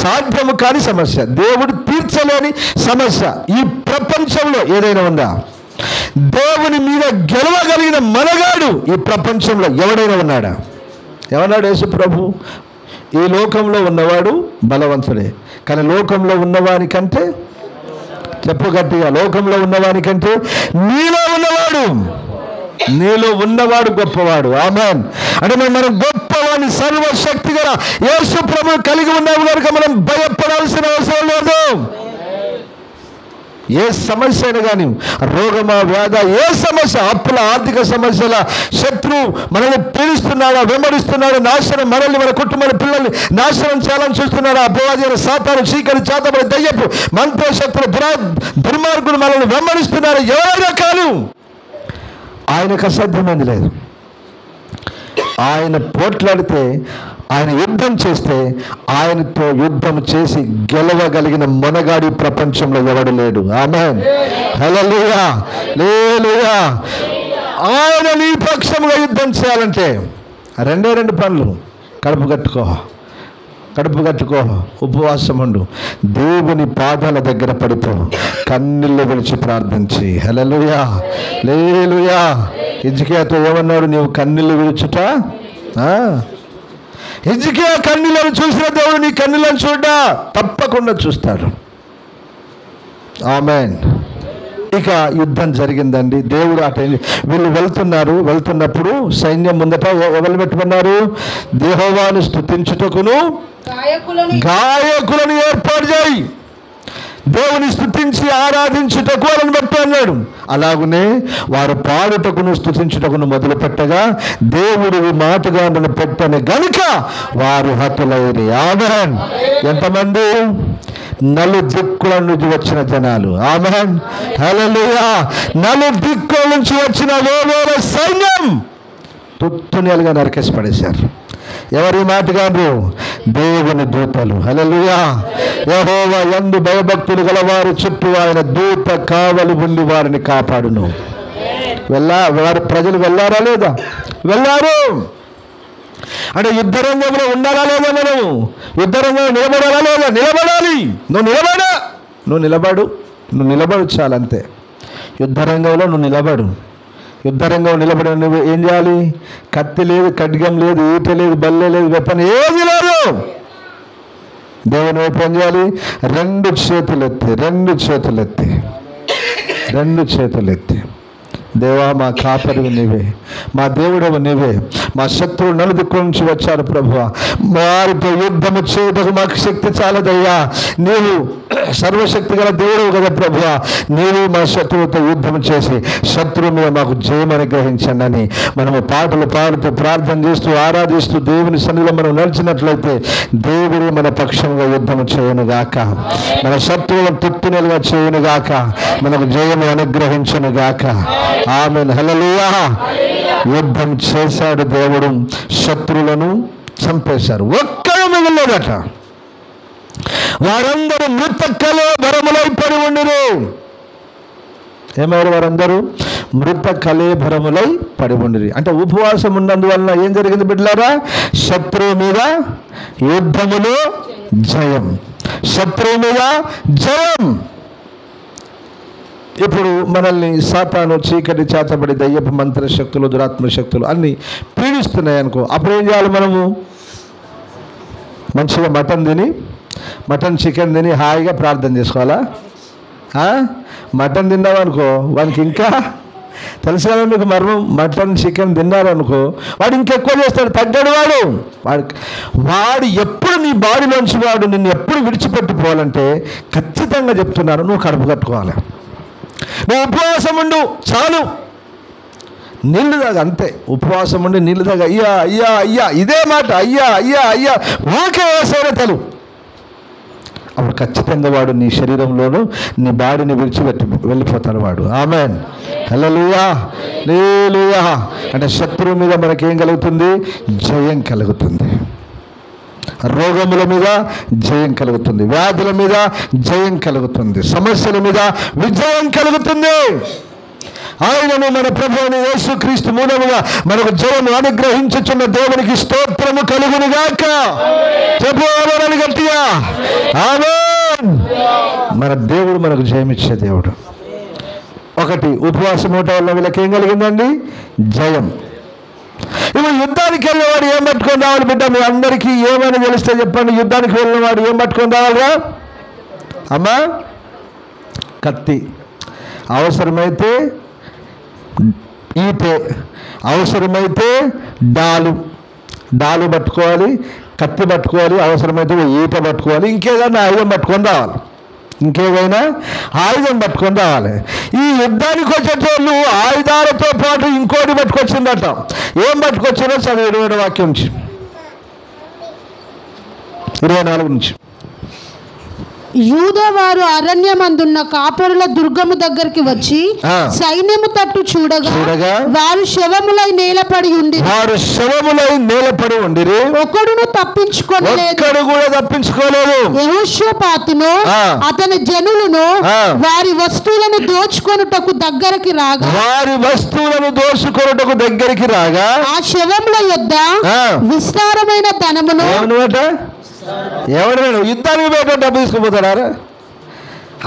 సాధ్యము కాని సమస్య, దేవుడు తీర్చలేని సమస్య ఈ ప్రపంచంలో ఏదైనా ఉందా? దేవుని మీద గెలవగలిగిన మనగాడు ఈ ప్రపంచంలో ఎవడైనా ఉన్నాడా? ఎవన్నాడు? యేసు ప్రభు. ఈ లోకంలో ఉన్నవాడు బలవంతుడే, కానీ లోకంలో ఉన్నవానికంటే, చెప్పు గట్టిగా, లోకంలో ఉన్నవానికంటే నీలో ఉన్నవాడు గొప్పవాడు. ఆమేన్. అంటే మనం గొప్పవాడిని, సర్వశక్తి గల యేసు ప్రభు కలిగి ఉన్నాము కనుక మనం భయపడాల్సిన అవసరం లేదు. ఏ సమస్య అయినా కానీ, రోగమా, వ్యాధ, ఏ సమస్య, అప్పుల, ఆర్థిక సమస్యల శత్రువు మనల్ని పీడిస్తున్నాడా, వెంబడిస్తున్నాడు, నాశనం, మనల్ని, మన కుటుంబాల పిల్లల్ని నాశనం చేయాలని చూస్తున్నాడు. అపవాది, సాతాను, చీకటి, చేతబడి, దయ్యపు మంత్ర శత్రువు, దుర్మార్గులు మనల్ని వెంబడిస్తున్నారు. ఎవరైనా కాదు, ఆయనకు అసాధ్యమైంది లేదు. ఆయన పోట్లాడితే, ఆయన యుద్ధం చేస్తే, ఆయనతో యుద్ధం చేసి గెలవగలిగిన మొనగాడి ప్రపంచంలో ఎవడు లేడు. ఆమేన్. హల్లెలూయా. హల్లెలూయా. ఆయన నీ పక్షంగా యుద్ధం చేయాలంటే రెండు పనులు. కడుపు కట్టుకో, ఉపవాసం ఉండు, దేవుని పాదాల దగ్గర పడిపో, కన్నీళ్ళు విడిచి ప్రార్థించి. హల్లెలూయా. హల్లెలూయా. హిజ్కియాతో ఏమన్నాడు? నీవు కన్నీళ్ళు విడుచుట. హిజ్కియా కన్నీళ్ళను చూసిన దేవుడు నీ కన్నీళ్ళను చూడా తప్పకుండా చూస్తాడు. ఆమేన్. ఇక యుద్ధం జరిగిందండి. దేవుడు వీళ్ళు వెళ్తున్నప్పుడు సైన్యం ముందట ఎవరు పెట్టుకున్నారు? యెహోవాను స్తుతించుటకును గాయకులను ఏర్పాటు చేయి, దేవుని స్తుతించి ఆరాధించుటకు వాళ్ళని బట్టి అన్నాడు. అలాగనే వారు పాడుటకును స్తుతించుటకును మొదలు పెట్టగా దేవుడు మాటగాండ్రను పెట్టని గనుక వారు హతులైరి. ఆమేన్. ఎంతమంది? నలుదిక్కుల నుంచి వచ్చిన జనాలు. ఆమేన్. హల్లెలూయా. నలుదిక్కుల నుంచి వచ్చిన వేవేల సైన్యం తుత్తునియలుగా నరికేసి పడేశారు. ఎవరి మాటగాండ్రు? దేవుని దూతలు. హల్లెలూయా. యెహోవా యందు భయభక్తులు గలవారు చుట్టూ ఆయన దూత కావలి ఉండి వారిని కాపాడును. వారు ప్రజలు వెళ్ళారా లేదా? వెళ్ళారు. అంటే యుద్ధ రంగంలో ఉండాలా లేదా? మనం యుద్ధ రంగంలో నిలబడాలా లేదా? నిలబడాలి. నువ్వు నిలబడు చాలంతే. యుద్ధ రంగంలో నువ్వు నిలబడు. యుద్ధ రంగంలో నిలబడి నువ్వు ఏం చేయాలి? కత్తి లేదు, ఖడ్గం లేదు, ఈట లేదు, బల్లె లేదు, వెపన్ ఏది లేదు. దేవుని వైపు ఏం చేయాలి? రెండు చేతులెత్తి దేవా మా కాపరివి నీవే, మా దేవుడవు నీవే. మా శత్రువు నలుదిక్కుల నుంచి వచ్చారు ప్రభువా, వారితో యుద్ధము చేయటకు మాకు శక్తి చాలదయ్యా. నీవు సర్వశక్తి గల దేవుడవు కదా ప్రభువా, నీవు మా శత్రువుతో యుద్ధం చేసి శత్రువు మీద మాకు జయం అనుగ్రహించండి అని మనము పాటలు పాడుతూ ప్రార్థన చేస్తూ ఆరాధిస్తూ దేవుని సన్నిధిలో మనం నడిచినట్లయితే దేవుడు మన పక్షంగా యుద్ధము చేయనుగాక, మన శత్రువులను తుత్తునలుగా చేయనుగాక, మనకు జయము అనుగ్రహించనుగాక. ఆమేన్. హల్లెలూయా. యుద్ధం చేశాడు దేవుడు, శత్రువులను చంపేశారు, ఒక్కడు మిగలలేదట. వారందరూ మృత కళేబరములై పడి ఉండిరి. ఏమయ్యారు? వారందరూ మృత కళేబరములై పడి ఉండిరి. అంటే ఉపవాసం ఉన్నందువలన ఏం జరిగింది బిడ్డలారా? శత్రువు మీద యుద్ధములో జయం, శత్రువు మీద జయం. ఇప్పుడు మనల్ని సాతాను, చీకటి, చేతబడి, దయ్యపు మంత్ర శక్తులు, దురాత్మ శక్తులు అన్నీ పీడిస్తున్నాయి అనుకో. అప్పుడు ఏం చేయాలి? మనము మంచిగా మటన్ చికెన్ తిని హాయిగా ప్రార్థన చేసుకోవాలా? మటన్ తిన్నామనుకో వానికి ఇంకా తెలుసు కదా మీకు మర్మం. మటన్ చికెన్ తిన్నారనుకో వాడు ఇంకెక్కువ చేస్తాడు, తగ్గడు వాడు ఎప్పుడు నీ బాడీలోంచి వాడు నిన్ను ఎప్పుడు విడిచిపెట్టిపోవాలంటే ఖచ్చితంగా చెప్తున్నాను, నువ్వు కడుపు కట్టుకోవాలి. నువ్వు ఉపవాసం ఉండు చాలు, నీళ్ళు తాగా అంతే. ఉపవాసం ఉండి నీళ్ళు తాగా, అయ్యా అయ్యా అయ్యా ఇదే మాట, అయ్యా అయ్యా అయ్యా ఓకే వేసేనే తలు. అప్పుడు ఖచ్చితంగా వాడు నీ శరీరంలోనూ నీ బాడీని విడిచిపెట్టి వెళ్ళిపోతాడు వాడు. ఆమేన్. హల్లెలూయా. హల్లెలూయా. అంటే శత్రువు మీద మనకేం కలుగుతుంది? జయం కలుగుతుంది. రోగముల మీద జయం కలుగుతుంది, వ్యాధుల మీద జయం కలుగుతుంది, సమస్యల మీద విజయం కలుగుతుంది. ఆయనను మన ప్రభువుని యేసుక్రీస్తు మూలముగా మనకు జయము అనుగ్రహించుచున్న దేవునికి స్తోత్రము కలుగునుగాక. చెప్పుకోవాలని గట్టిగా ఆమేన్. మన దేవుడు మనకు జయమిచ్చే దేవుడు. ఒకటి, ఉపవాసం ఉండటం వల్ల వీళ్ళకి ఏం కలిగిందండి? జయం. ఇప్పుడు యుద్ధానికి వెళ్ళినవాడు ఏం పట్టుకొని రావాలి బిడ్డ? మీ అందరికీ ఏమైనా తెలిస్తే చెప్పండి. యుద్ధానికి వెళ్ళినవాడు ఏం పట్టుకొని రావాలిరా? అమ్మా, కత్తి, అవసరమైతే ఈటె, అవసరమైతే డాలు పట్టుకోవాలి, కత్తి పట్టుకోవాలి, అవసరమైతే ఈట పట్టుకోవాలి, ఇంకేదైనా ఆయుధం పట్టుకొని రావాలి, ఇంకేదైనా ఆయుధం పట్టుకొని రావాలి. ఈ యుద్ధానికి వచ్చేటోళ్ళు ఆయుధాలతో పాటు ఇంకోటి పట్టుకొచ్చిందట. ఏం పట్టుకొచ్చిందో చదువు 27 వాక్యం నుంచి 24 నుంచి. యూదా వారు అరణ్యమందున్న కాపరుల దుర్గము దగ్గరికి వచ్చి సైన్యము తట్టు చూడగా వారు శవములై నేలపడి ఉండిరి. ఒకడును తప్పించుకోలేదు. యెహోషాపాతును అతని జనులను వారి వస్తువులను దోచుకొనుటకు దగ్గరికి రాగా ఆ శవముల యొద్ద విస్తారమైన ధనమును. ఎవరైనా యుద్ధానికి పోతే డబ్బు తీసుకుపోతారా?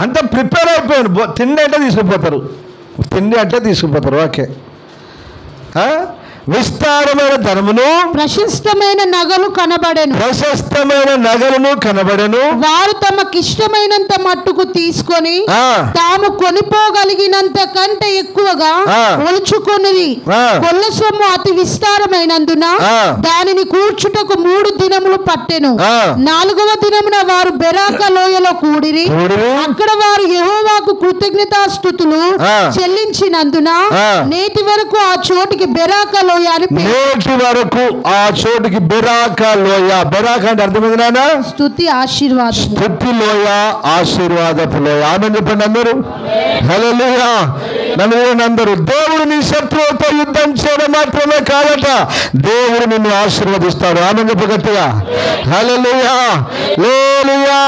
అంత ప్రిపేర్ అయిపోయాడు. తిండి అంటే తీసుకుపోతారు. ఓకే. విస్తారమైన ధనమును, ప్రశస్తమైన నగలు కనబడెను. వారు తమకిష్టమైనంత మట్టుకు తీసుకొని తాము కొనిపోగలిగినంత కంటే ఎక్కువగా ఒలుచుకొనిరి. కొల్ల సొమ్ము అతి విస్తారమైనందున దానిని కూర్చుటకు 3 దినములు పట్టెను. 4వ దినమున వారు బెరాక లోయలో కూడిరి. అక్కడ వారు యెహోవాకు కృతజ్ఞతాస్తుతులు చెల్లించినందున నేటి వరకు ఆ చోటికి బెరాక లోయ లోయ. బెరాక అంటే అర్థమైంది నాన్న? స్తుతి లోయ, ఆశీర్వాదపు లోయ. ఆమేన్ చెప్పండి అందరూ. హల్లెలూయా. అందరూ దేవుడు నీ శత్రువుతో యుద్ధం చేయడం మాత్రమే కాదట, దేవుడు నిన్ను ఆశీర్వదిస్తాడు. ఆమేన్ చెప్పు గట్టిగా. హల్లెలూయా. హల్లెలూయా.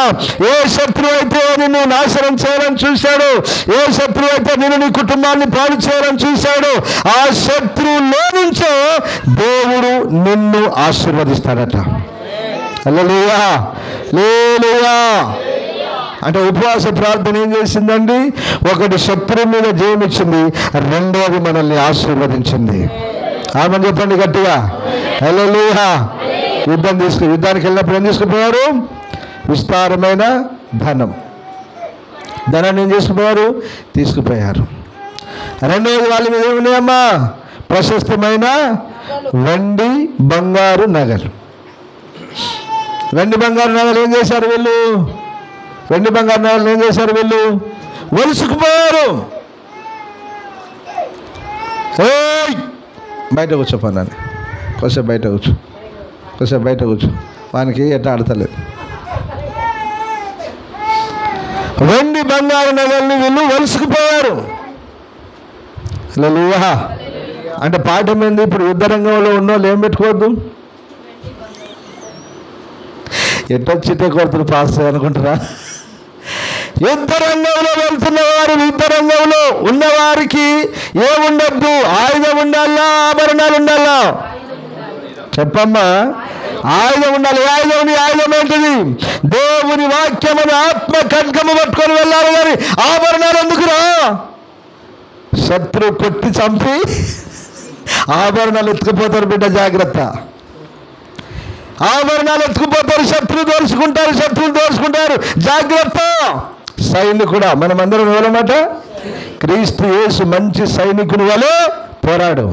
ఏ శత్రువు అయితే నిన్ను నాశనం చేయాలని చూశాడు, ఏ శత్రువు అయితే నిన్ను నీ కుటుంబాన్ని పాడు చేయాలని చూశాడు, ఆ శత్రువులో నుంచే దేవుడు నిన్ను ఆశీర్వదిస్తాడట. హల్లెలూయా. హల్లెలూయా. అంటే ఉపవాస ప్రార్థన ఏం చేసిందండి? ఒకటి శత్రువు మీద జయమిచ్చింది, రెండోది మనల్ని ఆశీర్వదించింది. ఆమేన్ చెప్పండి గట్టిగా. హల్లెలూయా. యుద్ధానికి వెళ్ళినప్పుడు ఏం తీసుకుపోయారు? విస్తారమైన ధనాన్ని ఏం చేసుకుపోయారు? తీసుకుపోయారు. రెండవది వాళ్ళ మీద ఏమున్నాయమ్మా? ప్రశస్తమైన వెండి బంగారు నగలు. వెండి బంగారు నగలు ఏం చేశారు వీళ్ళు? వెండి బంగారు నగలు ఏం చేశారు వీళ్ళు? వలుసుకుపోయారు. బయట కూర్చోపన్నాను, కొంచెం బయట కూర్చో, కొంచెం బయట కూర్చో, వానికి ఎట్లా ఆడతలేదు. వెండి బంగారు నగల్ని వీళ్ళు వలుసుకుపోయారు. హల్లెలూయా. అంటే పాఠం ఏంది? ఇప్పుడు యుద్ధ రంగంలో ఉన్న వాళ్ళు ఏం పెట్టుకోవద్దు? ఎట్టొచ్చితే కొడుతున్నారు పాస్ అనుకుంటారా? యుద్ధ రంగంలో వెళ్తున్నవారు, యుద్ధ రంగంలో ఉన్నవారికి ఏముండద్దు? ఆయుధం ఉండాలా, ఆభరణాలు ఉండాలా? చెప్పమ్మా. ఆయుధం ఉండాలి. ఆయుధం ఏంటిది? దేవుని వాక్యమును ఆత్మ ఖడ్గము పట్టుకొని వెళ్ళాలి. కానీ ఆభరణాలు ఎందుకురా? శత్రు కొట్టి చంపి ఆభరణాలు ఎత్తుకుపోతారు. బిడ్డ జాగ్రత్త. ఆభరణాలు ఎత్తుకుపోతారు. శత్రువు దోచుకుంటారు. జాగ్రత్త. సైనికుడా, మనమందరం ఎవరమాట? క్రీస్తు యేసు మంచి సైనికుని వలె పోరాడు.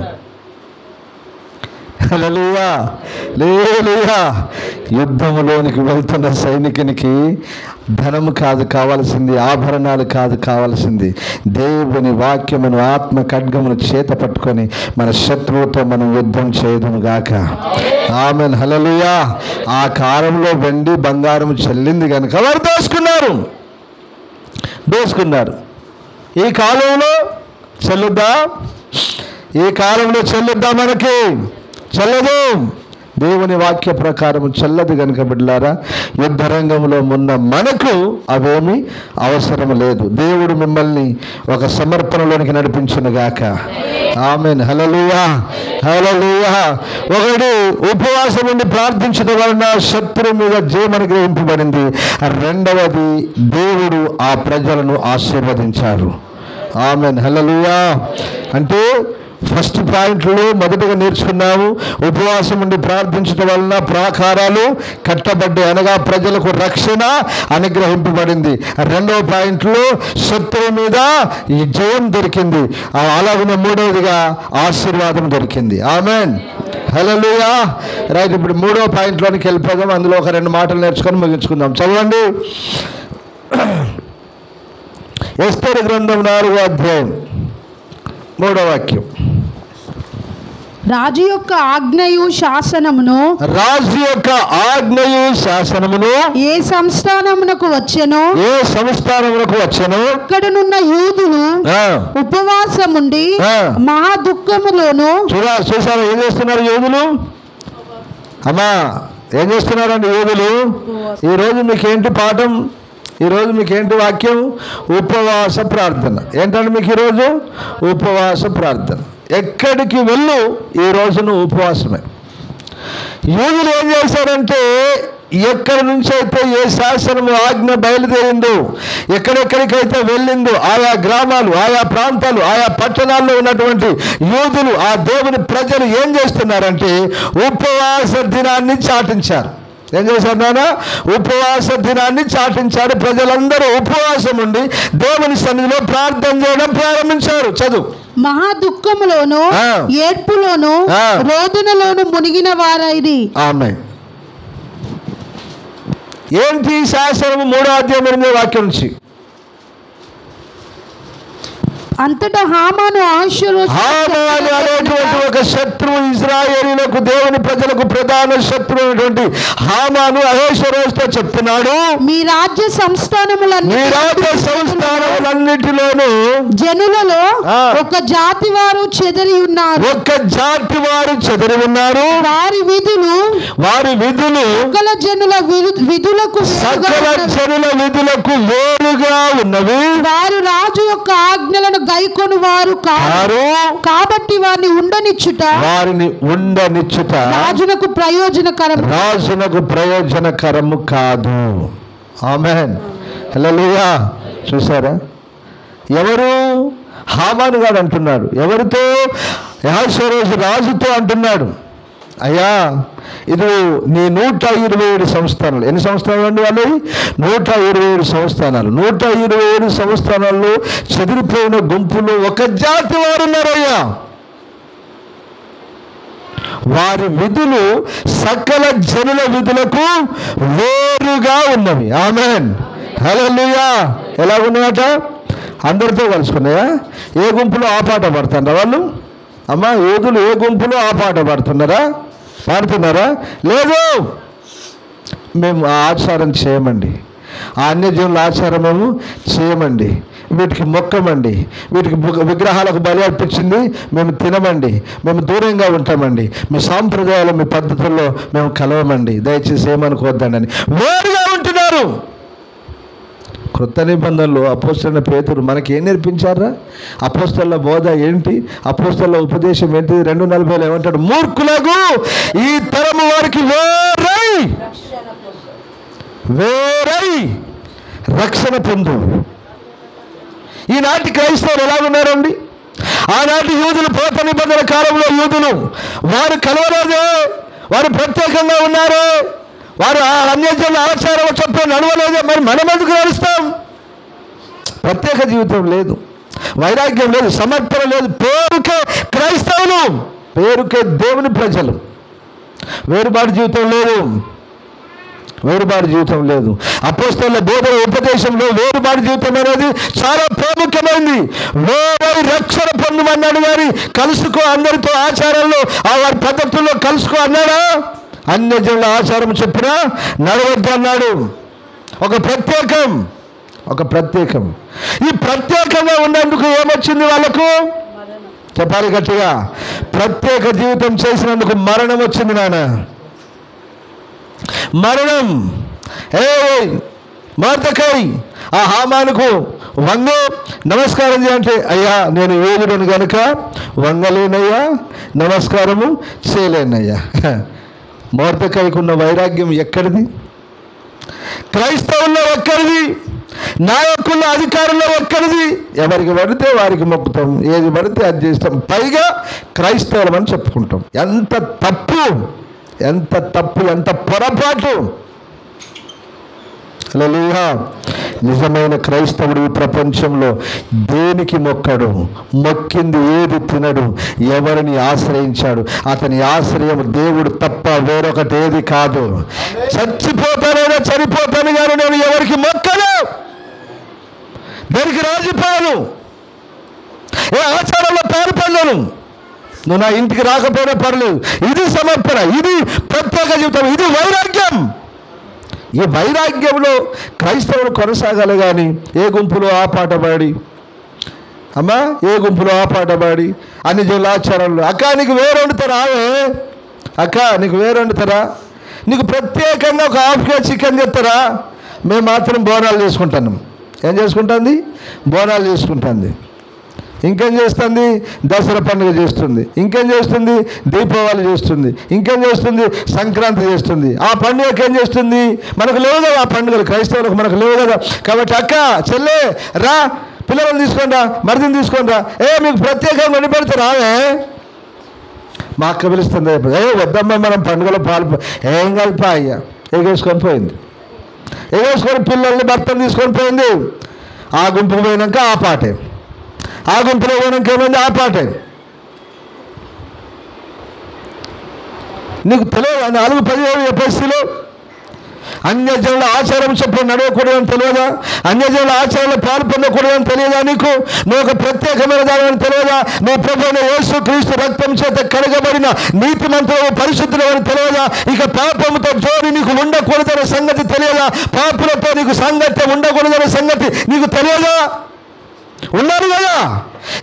హల్లెలూయా, హల్లెలూయా. యుద్ధములోనికి వెళ్తున్న సైనికునికి ధనము కాదు కావాల్సింది, ఆభరణాలు కాదు కావాల్సింది, దేవుని వాక్యమును ఆత్మ ఖడ్గమును చేత పట్టుకొని మన శత్రువుతో మనం యుద్ధం చేయదుము గాక. ఆమేన్. హల్లెలూయా. ఆ కాలంలో వెండి బంగారం చెల్లింది కనుక వారు దోసుకున్నారు. ఈ కాలంలో చెల్లుద్దా? ఈ కాలంలో చెల్లుద్దా? మనకి చెల్లదు. దేవుని వాక్య ప్రకారం చెల్లదు కనుక బిడ్డలారా, యుద్ధ రంగంలో ఉన్న మనకు అవేమీ అవసరం లేదు. దేవుడు మిమ్మల్ని ఒక సమర్పణలోనికి నడిపించును గాక. ఆమేన్. హల్లెలూయా, హల్లెలూయా. ఒకటి, ఉపవాసం ఉండి ప్రార్థించడం వలన శత్రువు మీద జయం అనుగ్రహింపబడింది. రెండవది, దేవుడు ఆ ప్రజలను ఆశీర్వదించారు. ఆమేన్. హల్లెలూయా. అంటే ఫస్ట్ పాయింట్లో మొదటగా నేర్చుకున్నాము, ఉపవాసం ఉండి ప్రార్థించడం వలన ప్రాకారాలు కట్టబడ్డాయి, అనగా ప్రజలకు రక్షణ అనుగ్రహింపబడింది. రెండవ పాయింట్లో శత్రువు మీద ఈ జయం దొరికింది. అలాగనే మూడవదిగా ఆశీర్వాదం దొరికింది. ఆమేన్. హల్లెలూయా. రైట్, ఇప్పుడు మూడవ పాయింట్లోనికి వెళ్ళిపోదాం. అందులో ఒక 2 మాటలు నేర్చుకొని ముగించుకుందాం. చదవండి. ఎస్తేరు గ్రంథం 4వ అధ్యాయం 3వ వాక్యం. రాజు యొక్క ఆజ్ఞయు శాసనమును ఏ సంస్థానమునకు వచ్చెనో అక్కడనున్న యూదులు ఉపవాసముండి మహా దుఃఖములోను. చూసారా ఏం చేస్తున్నారు యూదులు? అమ్మా, ఏం చేస్తున్నారండి యూదులు? ఈరోజు మీకేంటి పాఠం? ఈరోజు మీకేంటి వాక్యం? ఉపవాస ప్రార్థన. ఏంటంటే మీకు ఈరోజు ఉపవాస ప్రార్థన. ఎక్కడికి వెళ్ళు ఈ రోజును ఉపవాసమే. యూదులు ఏం చేశారంటే, ఎక్కడి నుంచి అయితే ఏ శాసనము ఆజ్ఞ బయలుదేరిందో, ఎక్కడెక్కడికైతే వెళ్ళిందో ఆయా గ్రామాలు, ఆయా ప్రాంతాలు, ఆయా పట్టణాల్లో ఉన్నటువంటి యూదులు, ఆ దేవుని ప్రజలు ఏం చేస్తున్నారంటే ఉపవాస దినాన్ని చాటించారు. ఏం చేశారు నాన్న? ఉపవాస దినాన్ని చాటించారు. ప్రజలందరూ ఉపవాసం ఉండి దేవుని సన్నిధిలో ప్రార్థన చేయడం ప్రారంభించారు. చదువు. మహా దుఃఖములోను ఏడ్పులోను రోదనలోను మునిగిన వారైది. ఆమేన్. ఏంటి శాసనము? 3వ అధ్యాయం 8వ వాక్యం నుంచి. అంతటా హామాను అనేటువంటి ఒక శత్రువు, ఇశ్రాయేలీయులకు దేవుని ప్రజలకు ప్రధాన శత్రువు అయినటువంటి హామాను అహేషరోజుతో చెప్తున్నాడు, మీ రాజ్య సంస్థానములన్నిటిలోనూ జనులలో ఒక జాతి వారు చెదరి ఉన్నారు. వారి విధులు సకల జనుల విధులకు వేరుగా ఉన్నవి. వారు రాజు యొక్క ఆజ్ఞలను గైకొను వారు కారు. కాబట్టి వారిని ఉండనిచ్చుట రాజునకు ప్రయోజనకరము కాదు. ఆమేన్. హల్లెలూయా. చూసారా? ఎవరు? హామాను గారు అంటున్నాడు. ఎవరితో? అహష్వేరోషు రాజుతో అంటున్నాడు. అయ్యా ఇది నీ 127 సంస్థానాలు. ఎన్ని సంస్థానాలు అండి వాళ్ళు? 127 సంస్థానాలు. 127 సంస్థానాల్లో చెదిరిపోయిన గుంపులు ఒక జాతి వారు ఉన్నారయ్యా. వారి విధులు సకల జనుల విధులకు వేరుగా ఉన్నవి. ఆమేన్, హల్లెలూయా. ఎలా ఉన్నాయట? అందరితో కలుసుకున్నాయా? ఏ గుంపులో ఆ పాట పాడుతున్నారా వాళ్ళు? అమ్మా, యూదులు ఏ గుంపులో ఆ పాట పాడుతున్నారా? పాడుతున్నారా? లేదు. మేము ఆ ఆచారం చేయమండి, ఆ అన్యజనుల ఆచారం మేము చేయమండి, వీటికి మొక్కమండి, వీటికి విగ్రహాలకు బలి అర్పించింది మేము తినమండి, మేము దూరంగా ఉంటామండి, మీ సాంప్రదాయాలు మీ పద్ధతుల్లో మేము కలవమండి, దయచేసి ఏమనుకోవద్దండి అని వేరుగా ఉంటున్నారు. క్రొత్త నిబంధనలో అపోస్తలుడైన పేతురు మనకి ఏం నేర్పించారా? అపోస్తలుల బోధ ఏంటి? అపోస్తలుల ఉపదేశం ఏంటి? 2:40 ఏమంటాడు? మూర్ఖులకు ఈ తరము వారికి వేరై రక్షణ పొందు. ఈనాటి క్రైస్తవులు ఎలా ఉన్నారండి? ఆనాటి యూదులు, పాత నిబంధన కాలంలో యూదులు వారు కలవలేదే, వారు ప్రత్యేకంగా ఉన్నారు, వారు ఆ అన్యజనుల ఆచారం చొప్పున నడవలేదే. మరి మనం ఎందుకు నడుస్తాం? ప్రత్యేక జీవితం లేదు, వైరాగ్యం లేదు, సమర్పణ లేదు. పేరుకే క్రైస్తవులు, పేరుకే దేవుని ప్రజలు. వేరుబాటు జీవితం లేదు, వేరుబాటు జీవితం లేదు. అపోస్తలుల బోధన ఉపదేశంలో వేరుబాటు జీవితం అనేది చాలా ప్రాముఖ్యమైంది. వేరై రక్షణ పొందమన్నాడు గాని కలుసుకో, అందరితో ఆచారాల్లో ఆ వారి పద్ధతుల్లో కలుసుకో అన్నాడా? అన్యజనుల ఆచారం చెప్పిన నడవద్దు అన్నాడు. ఒక ప్రత్యేకం. ఈ ప్రత్యేకంగా ఉన్నందుకు ఏమొచ్చింది వాళ్ళకు? చెప్పాలి గట్టిగా. ప్రత్యేక జీవితం చేసినందుకు మరణం వచ్చింది నాన్న, మరణం. మార్దకై ఆ హామానుకు వంగు నమస్కారం చేయంటే, అయ్యా నేను యోధుడను కనుక వంగలేనయ్యా, నమస్కారము చేయలేనయ్యా. మార్దకైకున్న వైరాగ్యం ఎక్కడిది? క్రైస్తవుల్లో ఎక్కడిది? నాయకుల్లో, అధికారుల్లో ఎక్కడిది? ఎవరికి పడితే వారికి మొక్కుతాం, ఏది పడితే అది చేస్తాం, పైగా క్రైస్తవులం అని చెప్పుకుంటాం. ఎంత తప్పు, ఎంత పొరపాటు. హల్లెలూయా. నిజమైన క్రైస్తవుడు ఈ ప్రపంచంలో దేనికి మొక్కడు, మొక్కింది ఏది తినడు, ఎవరిని ఆశ్రయించాడు? అతని ఆశ్రయం దేవుడు తప్ప వేరొకటి ఏది కాదు. చచ్చిపోతానైనా చనిపోతాను కానీ నేను ఎవరికి మొక్కను, దేనికి రాజుపోను, ఏ ఆచారంలో పాల్పడను. నువ్వు నా ఇంటికి రాకపోయినా పర్లేదు. ఇది సమర్పణ, ఇది ప్రత్యేక జీవితం, ఇది వైరాగ్యం. ఈ వైరాగ్యంలో క్రైస్తవులు కొనసాగాలి కానీ ఏ గుంపులో ఆ పాట పాడి, అమ్మా ఏ గుంపులో ఆ పాట పాడి అన్ని జనుల ఆచారాలు. అక్క నీకు వేరు వండుతారా? అక్క నీకు వేరు వండుతారా? నీకు ప్రత్యేకంగా ఒక ½ కేజీ చికెన్ చెప్తారా? మేము మాత్రం బోనాలు చేసుకుంటాను. ఏం చేసుకుంటుంది? బోనాలు చేసుకుంటుంది. ఇంకేం చేస్తుంది? దసరా పండుగ చేస్తుంది. ఇంకేం చేస్తుంది? దీపావళి చేస్తుంది. ఇంకేం చేస్తుంది? సంక్రాంతి చేస్తుంది. ఆ పండుగకి ఏం చేస్తుంది? మనకు లేవు కదా ఆ పండుగలు, క్రైస్తవులకు మనకు లేవు కదా. కాబట్టి అక్క, చెల్లె రా, పిల్లలను తీసుకొని రా, మరిదిని తీసుకొని రా, మీకు ప్రత్యేకంగా వండి పెడతారా? మా అక్క పిలుస్తుంది. వద్దమ్మా మనం పండుగలో ఏం కలిపా అయ్యా, ఎగేసుకొని పోయింది. ఎగేసుకొని పిల్లల్ని, భర్తను తీసుకొని పోయింది. ఆ గుంపుకు పోయినాక ఆ పాటే, ఆ గుంపులో పోయినాక ఏమైంది? ఆ పాటే. నీకు తెలియదా? 4:17 ఎఫెసీలో అన్యజనుల ఆచారం చొప్పున నడవకూడదని తెలియదా? అన్యజనుల ఆచారంలో పాలు పొందకూడదని తెలియదా? నీకు నువ్వు ఒక ప్రత్యేకమైన దాని తెలియదా? నీ ప్రభువైన యేసు క్రీస్తు రక్తం చేత కడగబడిన నీతిమంతులు, పరిశుద్ధులు అని తెలియదా? ఇక పాపముతో జోడి నీకు ఉండకూడదనే సంగతి తెలియదా? పాపులతో నీకు సాంగత్యం ఉండకూడదనే సంగతి నీకు తెలియదా? ఉన్నారు కదా.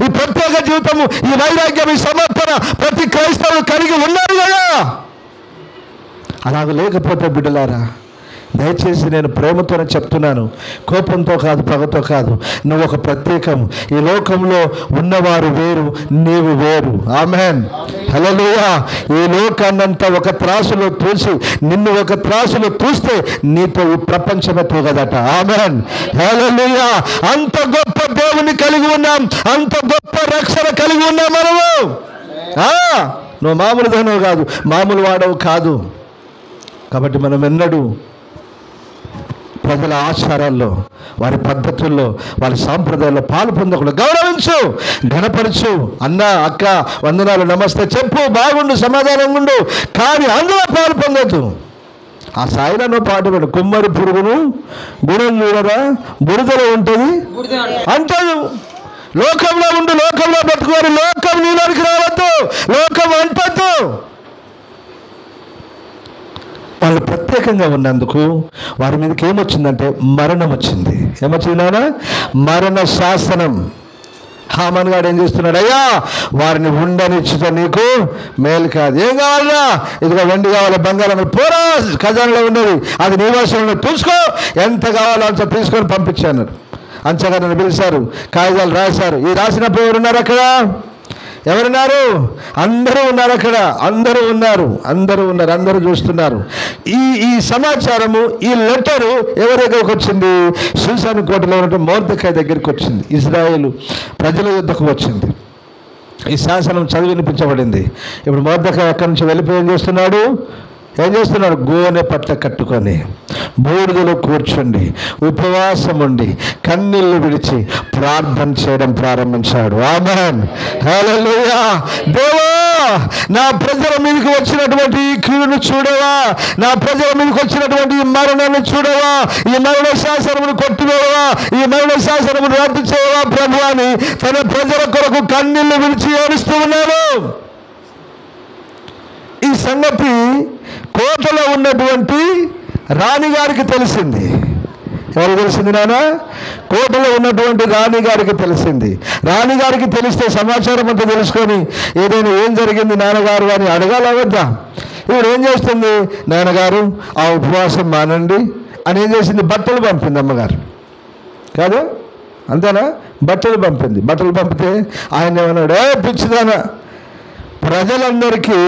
ఈ ప్రత్యేక జీవితము, ఈ వైరాగ్యం, ఈ సమర్పణ ప్రతి క్రైస్తవులు కలిగి ఉన్నారు కదా. అలాగ లేకపోతే బిడ్డలారా, దయచేసి నేను ప్రేమతోనే చెప్తున్నాను, కోపంతో కాదు, పగతో కాదు. నువ్వు ఒక ప్రత్యేకం. ఈ లోకంలో ఉన్నవారు వేరు, నీవు వేరు. ఆమేన్, హల్లెలూయా. ఈ లోకాన్నంతా ఒక త్రాసులో తూసి నిన్ను ఒక త్రాసులో తూస్తే నీతో ఈ ప్రపంచమే తూగదట. ఆమేన్, హల్లెలూయా. అంత గొప్ప దేవుని కలిగి ఉన్నాం, అంత గొప్ప రక్షణ కలిగి ఉన్నాం మనము. నువ్వు మామూలు దానవు కాదు, మామూలు వాడవు కాదు. కాబట్టి మనం ఎన్నడూ ప్రజల ఆచారాల్లో, వారి పద్ధతుల్లో, వారి సాంప్రదాయాల్లో పాలు పొందకుండా గౌరవించు, ఘనపరచు. అన్న, అక్క, వందనాలు, నమస్తే చెప్పు, బాగుండు, సమాధానంగా ఉండు, కానీ అందులో పాలు పొందొద్దు. ఆ సాయిలో నువ్వు పాట పెట్టు, కుమ్మరి పురుగును గుణం చూడరా బురదలో ఉంటుంది అంటాడు. లోకంలో ఉండు, లోకంలో బతుకోరు, లోకం నీలోనికి రావద్దు, లోకం అంటద్దు. వాళ్ళు ప్రత్యేకంగా ఉన్నందుకు వారి మీదకి ఏమొచ్చిందంటే మరణం వచ్చింది. ఏమొచ్చింది నాన్న? మరణ శాసనం. హామాన్ గారు ఏం చేస్తున్నాడు? అయ్యా, వారిని ఉండనిచ్చుట నీకు మేలు కాదు. ఏం కావాలన్నా? ఇదిగో వెండి కావాలి, బంగారం పోరా, ఖజానాలో ఉన్నది, అది నీ వశంలో చూసుకో, ఎంత కావాలో అంత తీసుకొని పంపించాను. అంచగా నన్ను పిలిచారు, కాగితాలు రాశారు. ఈ రాసినప్పుడు ఎవరున్నారు అక్కడ? ఎవరున్నారు? అందరూ ఉన్నారు అక్కడ, అందరూ ఉన్నారు, అందరూ చూస్తున్నారు. ఈ సమాచారము, ఈ లెటరు ఎవరి దగ్గరకు వచ్చింది? షూషాను కోటలో ఉన్నట్టు మొర్దెకై దగ్గరికి వచ్చింది. ఇజ్రాయేలు ప్రజల యుద్ధకు వచ్చింది. ఈ శాసనం చదివినిపించబడింది. ఇప్పుడు మొర్దెకై అక్కడి నుంచి వెళ్ళిపోయి ఏం చేస్తున్నాడు? గోనె పట్ట కట్టుకొని బూడిదలో కూర్చుండి ఉపవాసం ఉండి కన్నీళ్లు విడిచి ప్రార్థన చేయడం ప్రారంభించాడు. ఆమేన్, హల్లెలూయా. దేవా, నా ప్రజల మీదకి వచ్చినటువంటి ఈ కీడును చూడవా, నా ప్రజల మీదకి వచ్చినటువంటి ఈ మరణాన్ని చూడవా, ఈ మరణ శాసనమును కొట్టివేయవా, ఈ మరణ శాసనమును రద్దు చేయవా ప్రభు అని తన ప్రజల కొరకు కన్నీళ్లు విడిచి ఏడుస్తూ ఉన్నాడు. ఈ సంగతి కోటలో ఉన్నటువంటి రాణిగారికి తెలిసింది. ఎవరు తెలిసింది నాన్న? కోటలో ఉన్నటువంటి రాణిగారికి తెలిసింది. రాణిగారికి తెలిస్తే సమాచారం అంతా తెలుసుకొని ఏదైనా ఏం జరిగింది నాన్నగారు అని అడగాల వద్దా? ఇప్పుడు ఏం చేస్తుంది? నాన్నగారు ఆ ఉపవాసం మానండి అని ఏం చేసింది? బట్టలు పంపింది అమ్మగారు. కాదు, అంతేనా? బట్టలు పంపింది. బట్టలు పంపితే ఆయన ఏమన్నాడు? ఏ పిచ్చిదానా, ప్రజలందరికీ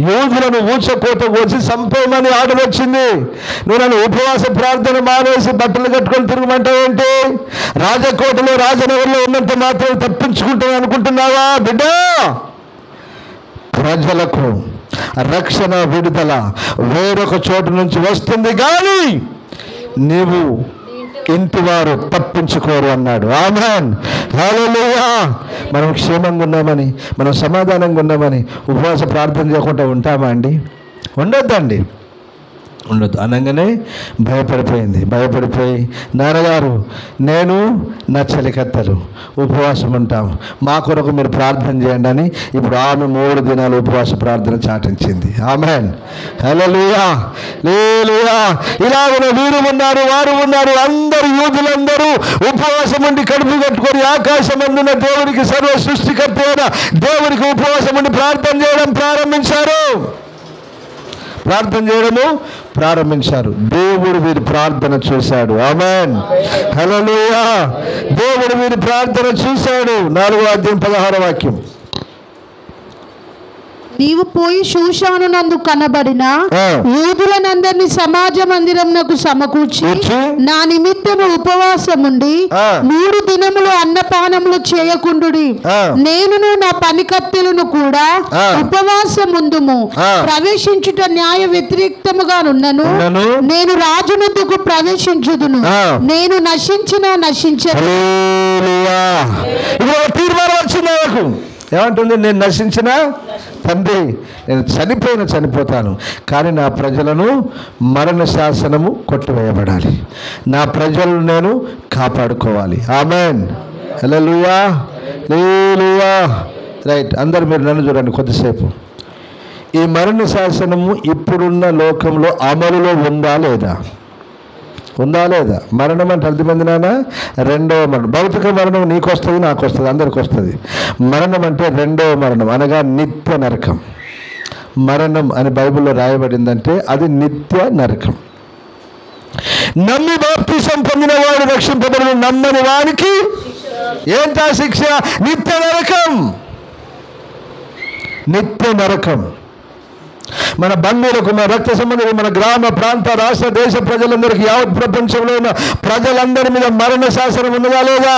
యోధులను ఊచకోత కోసి చంపేయమని ఆర్డర్ వచ్చింది. నువ్వు నన్ను ఉపవాస ప్రార్థన మానేసి బట్టలు కట్టుకొని తిరగమంటావేంటి? రాజకోటలో, రాజనగర్లో ఉన్నంత మాత్రం తప్పించుకుంటాను అనుకుంటున్నావా బిడ్డ? ప్రజలకు రక్షణ, విడుదల వేరొక చోటు నుంచి వస్తుంది కానీ నీవు ఇంటివారు తప్పించుకోరు అన్నాడు. ఆమేన్, హల్లెలూయా. మనం క్షేమంగా ఉన్నామని, మనం సమాధానంగా ఉన్నామని ఉపవాస ప్రార్థన చేయకుండా ఉంటామా అండి? ఉండొద్దండి, ఉండొద్దు. అనగానే భయపడిపోయి నాన్నగారు, నేను నా చెలికత్తలు ఉపవాసం ఉంటాం, మా కొరకు మీరు ప్రార్థన చేయండి అని ఇప్పుడు ఆమె 3 దినాలు ఉపవాస ప్రార్థన చాటించింది. ఆమేన్, హల్లెలూయా, హల్లెలూయా. ఇలాగ వీరు ఉన్నారు, వారు ఉన్నారు, అందరు యూదులందరూ ఉపవాసం ఉండి కడుపు కట్టుకొని ఆకాశమందున దేవునికి, సర్వ సృష్టికర్త అయిన దేవునికి ఉపవాసం ఉండి ప్రార్థన చేయడము ప్రారంభించారు. దేవుడు వీరి ప్రార్థన చూశాడు. ఆమేన్, హల్లెలూయా. దేవుడు వీరి ప్రార్థన చూశాడు. 4వ అధ్యాయం 16వ వాక్యం. నీవు పోయి షూషాను నందు కనబడిన యూదులనందరినీ సమాజ మందిరమునకు సమకూర్చి నా నిమిత్తము ఉపవాసముండి 3 దినములు అన్నపానములు చేయకుండుడి. నేనును నా పనికత్తెలను కూడా ఉపవాసముందుము. ప్రవేశించుట న్యాయ వ్యతిరేక్తముగా నున్నను. నేను రాజునొద్దకు ప్రవేశించుదును. నేను నశించను. ఏమంటుంది? నేను నశించిన తండ్రి, నేను చనిపోతాను, కానీ నా ప్రజలను మరణ శాసనము కొట్టివేయబడాలి, నా ప్రజలను నేను కాపాడుకోవాలి. ఆమేన్, హల్లెలూయా, హల్లెలూయా. రైట్, అందరు మీరు నన్ను చూడండి కొద్దిసేపు. ఈ మరణ శాసనము ఇప్పుడున్న లోకంలో అమలులో ఉందా లేదా? మరణం అంటే అర్థమైంది నాన్న? 2వ మరణం. భౌతిక మరణం నీకు వస్తుంది, నాకు వస్తుంది, అందరికి వస్తుంది. మరణం అంటే 2వ మరణం, అనగా నిత్య నరకం. మరణం అని బైబిల్లో రాయబడిందంటే అది నిత్య నరకం. నమ్మి బాప్తిసం పొందిన వాడు రక్షింపబడిన, నమ్మని వానికి ఏంటా శిక్ష? నిత్య నరకం. మన బంధువులకు, మన రక్త సంబంధులు, మన గ్రామ, ప్రాంత, రాష్ట్ర, దేశ ప్రజలందరికీ, యావత్ ప్రపంచంలో ఉన్న ప్రజలందరి మీద మరణ శాసనం ఉన్నదా లేదా?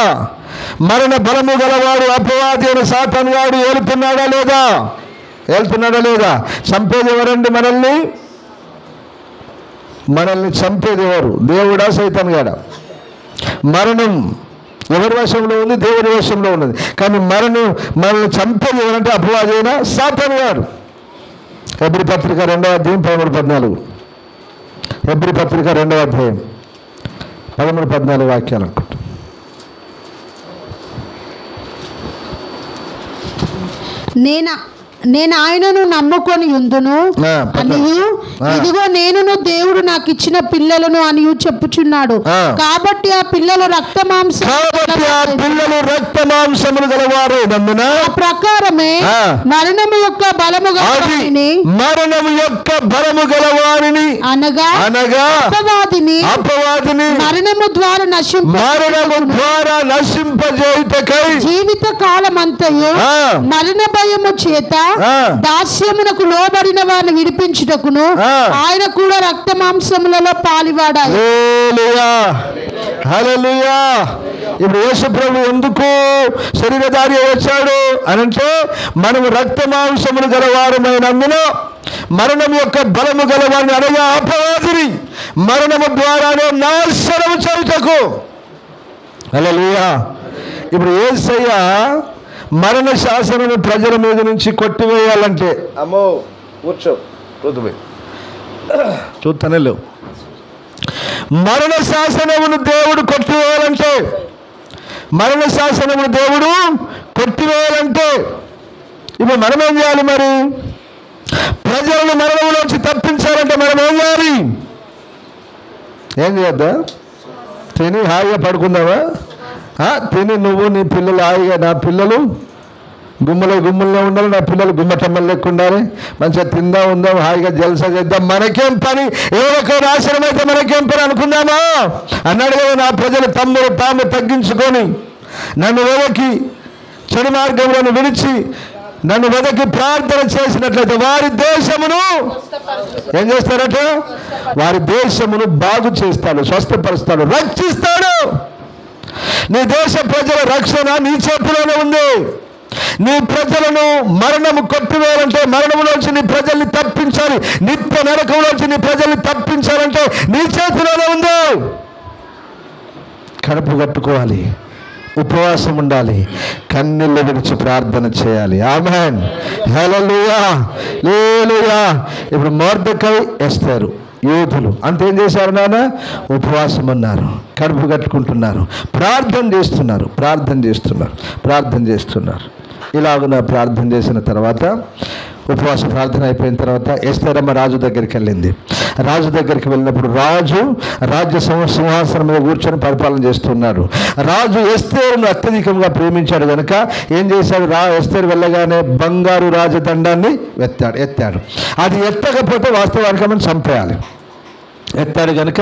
మరణ బలము గలవాడు అపవాది అయిన సాతాను వాడు ఏలుతున్నాడా లేదా? వెళ్తున్నాడా లేదా? చంపేది ఎవరండి మనల్ని? మనల్ని చంపేది ఎవరు? దేవుడా సైతాన్ గాడా? మరణం ఎవరి వశంలో ఉంది? దేవుడి వశంలో ఉన్నది. కానీ మనల్ని చంపేది ఎవరంటే అపవాదైన సాతాను గారు. హెబ్రీ పత్రిక 2వ అధ్యాయం 13-14. హెబ్రీ పత్రిక 2వ అధ్యాయం 13-14 వాక్యాలు అనుకుంటా. నేను ఆయనను నమ్ముకొని ఉందును అనియు, ఇదిగో నేనును దేవుడు నాకు ఇచ్చిన పిల్లలను అనియు చెప్పుచున్నాడు. కాబట్టి ఆ పిల్లలు రక్త మాంసములు గలవారే నమ్మున ప్రకారమే మరణము యొక్క బలము గలవారిని అనగా అపవాదిని మరణము ద్వారా నశింపజేయుటకై జీవిత కాలమంతయు మరణ భయము చేత దాస్యమునకు లోబడిన వారిని విడిపించుటకును ఆయన కూడా రక్త మాంసములలో పాలివాడాయి. హల్లెలూయా. ఇప్పుడు యేసు ప్రభు ఎందుకు శరీరధారి వచ్చాడు అనంటే, మనము రక్త మాంసములు గలవారమైనందున మరణం యొక్క బలము గలవారిని అనగా అపవాదిని మరణము ద్వారానే నాశనము చేయుటకు. హల్లెలూయా. ఇప్పుడు యేసయ్య మరణ శాసనము ప్రజల మీద నుంచి కొట్టివేయాలంటే, అమ్మో కూర్చో చూస్తానే లేవు, మరణ శాసనమును దేవుడు కొట్టివేయాలంటే, ఇప్పుడు మనం ఏం చేయాలి? మరి ప్రజలను మరణంలోంచి తప్పించాలంటే మనం ఏం చేయాలి? ఏం చేయొద్దా? తిని హాయిగా పడుకుందామా? తిని నువ్వు నీ పిల్లలు హాయిగా, నా పిల్లలు గుమ్మలో ఉండాలి, నా పిల్లలు గుమ్మటమ్మలు లెక్క ఉండాలి, మంచిగా తిందాం ఉందాం హాయిగా జల్సా చేద్దాం, మనకేం పని, ఏదో నాశనం అయితే మనకేం పని అనుకుందామా అన్నాడు కదా. నా ప్రజలు తాము తగ్గించుకొని నన్ను వెదకి చెడు మార్గంలో విడిచి నన్ను వెదకి ప్రార్థన చేసినట్లయితే వారి దేశమును ఏం చేస్తారట? వారి దేశమును బాగు చేస్తాడు, స్వస్థపరుస్తాడు, రక్షిస్తాడు. నీ దేశ ప్రజల రక్షణ నీ చేతిలోనే ఉంది. నీ ప్రజలను మరణము కొట్టివేయాలంటే, మరణంలోంచి నీ ప్రజల్ని తప్పించాలి, నిత్య నరకంలోంచి నీ ప్రజల్ని తప్పించాలంటే నీ చేతిలోనే ఉంది. కడుపు కట్టుకోవాలి, ఉపవాసం ఉండాలి, కన్నీళ్ళు విడిచి ప్రార్థన చేయాలి. ఆమేన్. హల్లెలూయా. హల్లెలూయా. ఇప్పుడు మొర్దెకై ఎస్తేరు యోధులు అంతేం చేశారు నాన్న? ఉపవాసం ఉన్నారు, కడుపు కట్టుకుంటున్నారు, ప్రార్థన చేస్తున్నారు. ఇలాగున ప్రార్థన చేసిన తర్వాత, ఉపవాస ప్రార్థన అయిపోయిన తర్వాత ఎస్తేరమ్మ రాజు దగ్గరికి వెళ్ళింది. రాజు దగ్గరికి వెళ్ళినప్పుడు రాజు రాజ్య సింహాసనం మీద కూర్చొని పరిపాలన చేస్తున్నాడు. రాజు ఎస్తేరును అత్యధికంగా ప్రేమించాడు కనుక ఏం చేశాడు? ఎస్తేరు వెళ్ళగానే బంగారు రాజదండాన్ని ఎత్తాడు. అది ఎత్తకపోతే వాస్తవానికి మనం చంపేయాలి. ఎత్తాడు కనుక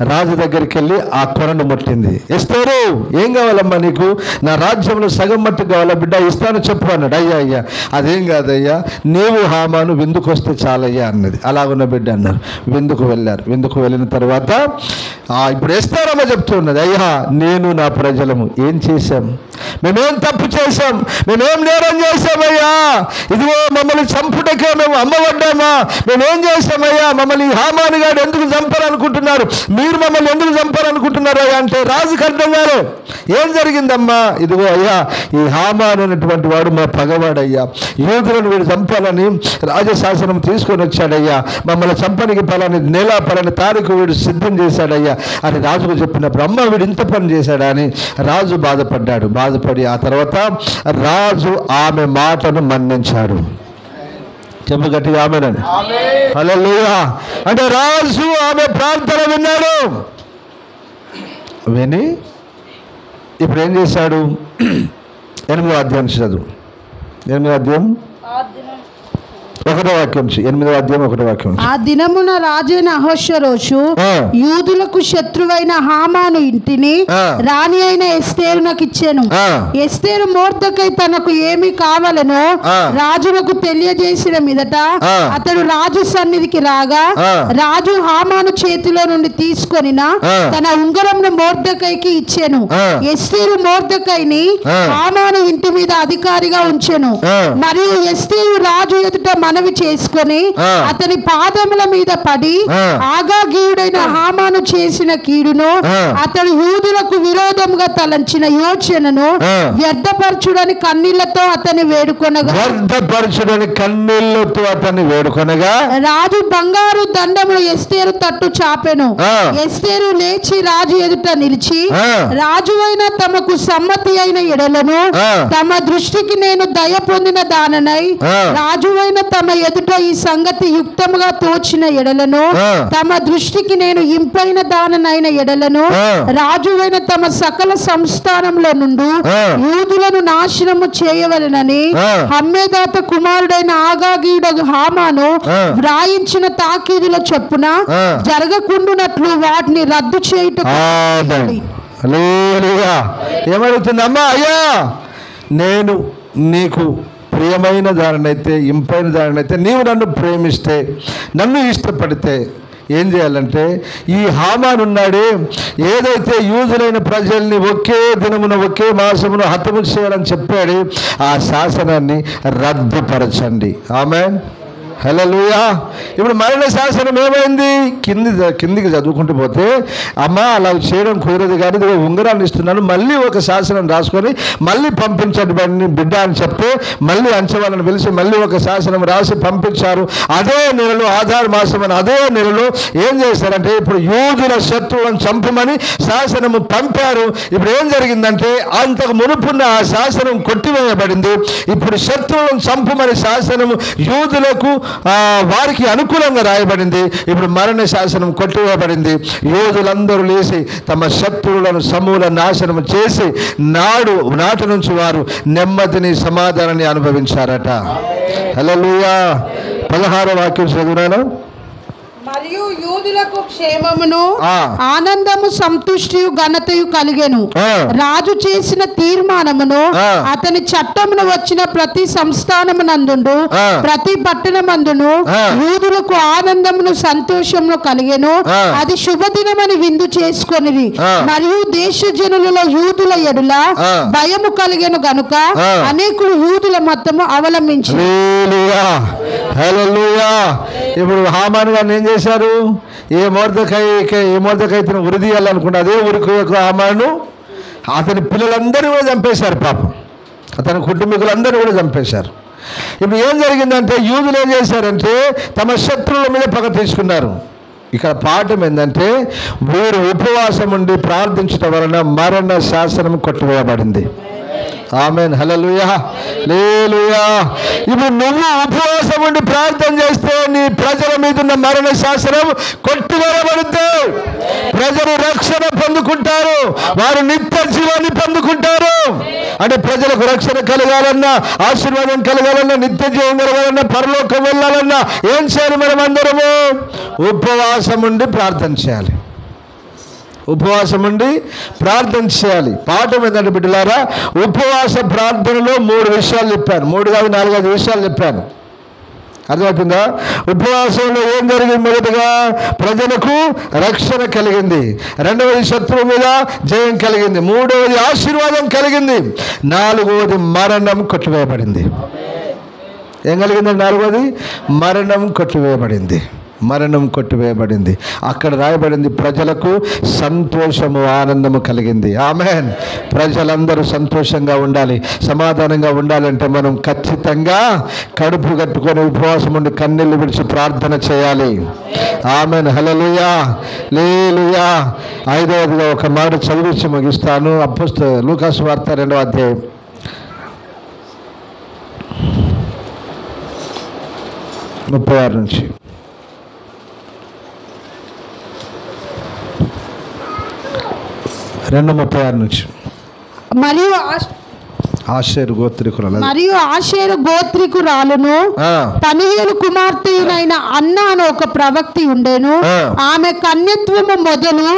రాజు దగ్గరికి వెళ్ళి ఆ కొనను ముట్టింది. ఎస్తేరు, ఏం కావాలమ్మా నీకు? నా రాజ్యంలో సగం మట్టు కావాలా బిడ్డ, ఇస్తాను చెప్పు అన్నాడు. అయ్యా అదేం కాదయ్యా, నీవు హామాను విందుకు వస్తే చాలయ్యా అన్నది. అలాగున్న బిడ్డ అన్నారు. విందుకు వెళ్ళారు. విందుకు వెళ్ళిన తర్వాత ఇప్పుడు ఎస్తేరమ్మ చెప్తున్నది, అయ్యా నేను నా ప్రజలము ఏం చేశాం? మేమేం తప్పు చేశాం? మేమేం నేరం చేశామయ్యా? ఇదిగో మమ్మల్ని చంపుటకే మేము అమ్మబడ్డామా? మేమేం చేశామయ్యా? మమ్మల్ని హామాను గారు ఎందుకు చంపాలనుకుంటున్నారు? మీరు మమ్మల్ని ఎందుకు చంపాలనుకుంటున్నారు అయ్యా అంటే రాజుకి అర్థం కాదు. ఏం జరిగిందమ్మా? ఇదిగో అయ్యా, ఈ హామాను అనేటువంటి వాడు మా పగవాడయ్యా, యూదులను వీడు చంపాలని రాజశాసనం తీసుకొని వచ్చాడయ్యా, మమ్మల్ని చంపనికి పలాని నెల పలాని తారీఖు వీడు సిద్ధం చేశాడయ్యా అని రాజుకు చెప్పినప్పుడు, అమ్మ వీడు ఇంత పని చేశాడా అని రాజు బాధపడి ఆ తర్వాత రాజు ఆమె మాటను మన్నించాడు. చెప్పు గట్టిగా ఆమెనని. హల్లెలూయా. అంటే రాజు ఆమె ప్రార్థన విన్నాడు. విని ఇప్పుడు ఏం చేశాడు? 8వ అధ్యాయం చదువు. 8వ అధ్యాయం 1వ వాక్యం నుంచి 8వ అధ్యాయం 1వ వాక్యం నుంచి. ఆ దినమున రాజైన అహష్వేరోషు యూదులకు శత్రువైన హామాను ఇంటిని రాణి అయిన ఎస్తేరునకు ఇచ్చెను. ఎస్తేరు మొర్దెకై తనకు ఏమి కావాలనో రాజునకు తెలియజేసిన మీదట అతడు రాజు సన్నిధికి రాగా రాజు హామాను చేతిలో నుండి తీసుకొనిన తన ఉంగరంను మొర్దెకైకి ఇచ్చెను. ఎస్తేరు మొర్దెకైని హామాను ఇంటి మీద అధికారిగా ఉంచెను. మరియు ఎస్తేరు రాజు ఎదుట మనవి చేసుకొని అతని పాదముల మీద పడి ఆగాగీయుడైన హామాను చేసిన కీడును అతడు యూదులకు విరోధముగా తలంచిన యోచనను వ్యర్థపరచుడని కన్నీళ్లతో అతన్ని వేడుకొనగా రాజు బంగారు దండమును ఎస్తేరు తట్టు చాపెను. ఎస్తేరు లేచి రాజు ఎదుట నిలిచి రాజువైన తమకు సమ్మతి అయిన ఎడలను తమ దృష్టికి నేను దయ పొందిన దాననై రాజువైన తమ ఎదుట ఈ సంగతి యుక్తముగా తోచిన ఎడలను తమ దృష్టికి నేను ఇంపైన దాననైన ఎడలను రాజువైన తమ సకల సంస్థానంలో నుండి యూదులను నాశనము చేయవలెనని హమ్మేదాత కుమారుడైన ఆగాగీయుడు హామాను వ్రాయించిన తాకీదుల చొప్పున జరగకుండునట్లు వాటిని రద్దు చేయుటకు ఏమడుగుతుందమ్మా? అయ్యా, నేను నీకు ప్రియమైన దానినైతే ఇంపైన దానినైతే నీవు నన్ను ప్రేమిస్తే, నన్ను ఇష్టపడితే ఏం చేయాలంటే ఈ హామాను ఉన్నాడే, ఏదైతే యూదులైన ప్రజల్ని ఒకే దినమున ఒకే మాసమున హతము చేయాలని చెప్పాడు, ఆ శాసనాన్ని రద్దుపరచండి. ఆమేన్, హల్లెలూయా. ఇప్పుడు మరణ శాసనం ఏమైంది? కిందికి చదువుకుంటూ పోతే, అమ్మ అలా చేయడం కుదరదు కానీ ఇదిగో ఉంగరాన్ని ఇస్తున్నాను, మళ్ళీ ఒక శాసనం రాసుకొని మళ్ళీ పంపించండి బిడ్డ అని చెప్తే మళ్ళీ అంచెవాళ్ళని పిలిచి మళ్ళీ ఒక శాసనం రాసి పంపించారు. అదే నెలలో ఆధార్ మాసం అని అదే నెలలో ఏం చేశారంటే ఇప్పుడు యూదుల శత్రువులను చంపమని శాసనము పంపారు. ఇప్పుడు ఏం జరిగిందంటే అంతకు మునుపున్న ఆ శాసనం కొట్టివేయబడింది. ఇప్పుడు శత్రువులను చంపమని శాసనము యూదులకు వారికి అనుకూలంగా రాయబడింది. ఇప్పుడు మరణ శాసనం కొట్టివేయబడింది. యోధులందరూ లేచి తమ శత్రువులను సమూల నాశనం చేసి నాటి నుంచి వారు నెమ్మదిని సమాధానాన్ని అనుభవించారట. హల్లెలూయా. 16వ వాక్యం చదువునాను. మరియు యూదులకు క్షేమమును ఆనందము సంతుష్టియు ఘనతయు కలిగెను. రాజు చేసిన తీర్మానమును అతని చట్టమును వచ్చిన ప్రతి సంస్థానమునందు ప్రతి పట్టణమందును యూదులకు ఆనందమును సంతోషమును కలిగెను. అది శుభదినమని విందు చేసుకొనిది. మరియు దేశజనులలో యూదుల ఎడుల భయము కలిగెను గనుక అనేకులు యూదుల మతము అవలంబించారు. ఇప్పుడు హామాను గారిని ఏం చేశారు? ఏ మొర్దెకైతేనే ఉరిదీయాలనుకుంటే అదే ఉరికి హామాను అతని పిల్లలందరూ కూడా చంపేశారు. పాపం అతని కుటుంబీకులందరూ కూడా చంపేశారు. ఇప్పుడు ఏం జరిగిందంటే యూదులు ఏం చేశారంటే తమ శత్రువుల మీద పగ తీసుకున్నారు. ఇక్కడ పాఠం ఏంటంటే వీరు ఉపవాసం ఉండి ప్రార్థించడం వలన మరణ శాసనం కొట్టివేయబడింది. ఆమేన్, హల్లెలూయా, హల్లెలూయా. ఇప్పుడు నువ్వు ఉపవాసం ఉండి ప్రార్థన చేస్తే నీ ప్రజల మీద ఉన్న మరణ శాసనం కొట్టివేయబడుద్ది. ప్రజలు రక్షణ పొందుకుంటారు, వారు నిత్య జీవాన్ని పొందుకుంటారు. అంటే ప్రజలకు రక్షణ కలగాలన్నా, ఆశీర్వాదం కలగాలన్నా, నిత్య జీవం కలగాలన్నా, పరలోకం వెళ్ళాలన్నా ఏం చేయాలి? మనం అందరము ఉపవాసం ఉండి ప్రార్థన చేయాలి. ఉపవాసం ఉండి ప్రార్థన చేయాలి. పాఠం ఏంటంటే బిడ్డలారా, ఉపవాస ప్రార్థనలో 3 విషయాలు చెప్పాను. 3 కాదు 4-5 విషయాలు చెప్పాను. అర్థమవుతుందా? ఉపవాసంలో ఏం జరిగింది? మొదటగా ప్రజలకు రక్షణ కలిగింది, 2వది శత్రువు మీద జయం కలిగింది, 3వది ఆశీర్వాదం కలిగింది, 4వది మరణం కొట్టివేయబడింది. ఏం కలిగిందండి? 4వది మరణం కొట్టివేయబడింది. మరణం కొట్టివేయబడింది. అక్కడ రాయబడింది ప్రజలకు సంతోషము ఆనందము కలిగింది. ఆమేన్. ప్రజలందరూ సంతోషంగా ఉండాలి, సమాధానంగా ఉండాలంటే మనం ఖచ్చితంగా కడుపు కట్టుకొని ఉపవాసం ఉండి కన్నీళ్లు విడిచి ప్రార్థన చేయాలి. ఆమేన్, హల్లెలూయా, హల్లెలూయా. 5వదిగా ఒక మాట చదివించి ముగిస్తాను. లూకాసు వార్త 2వ అధ్యాయం 36 నుంచి. మరియు ఆషేరు గోత్రికురాలు మరియు ఆషేరు గోత్రికురాలును పనీయేలు కుమార్తెనైన అన్న అని ఒక ప్రవక్తి ఉండెను. ఆమె కన్యత్వము మొదలు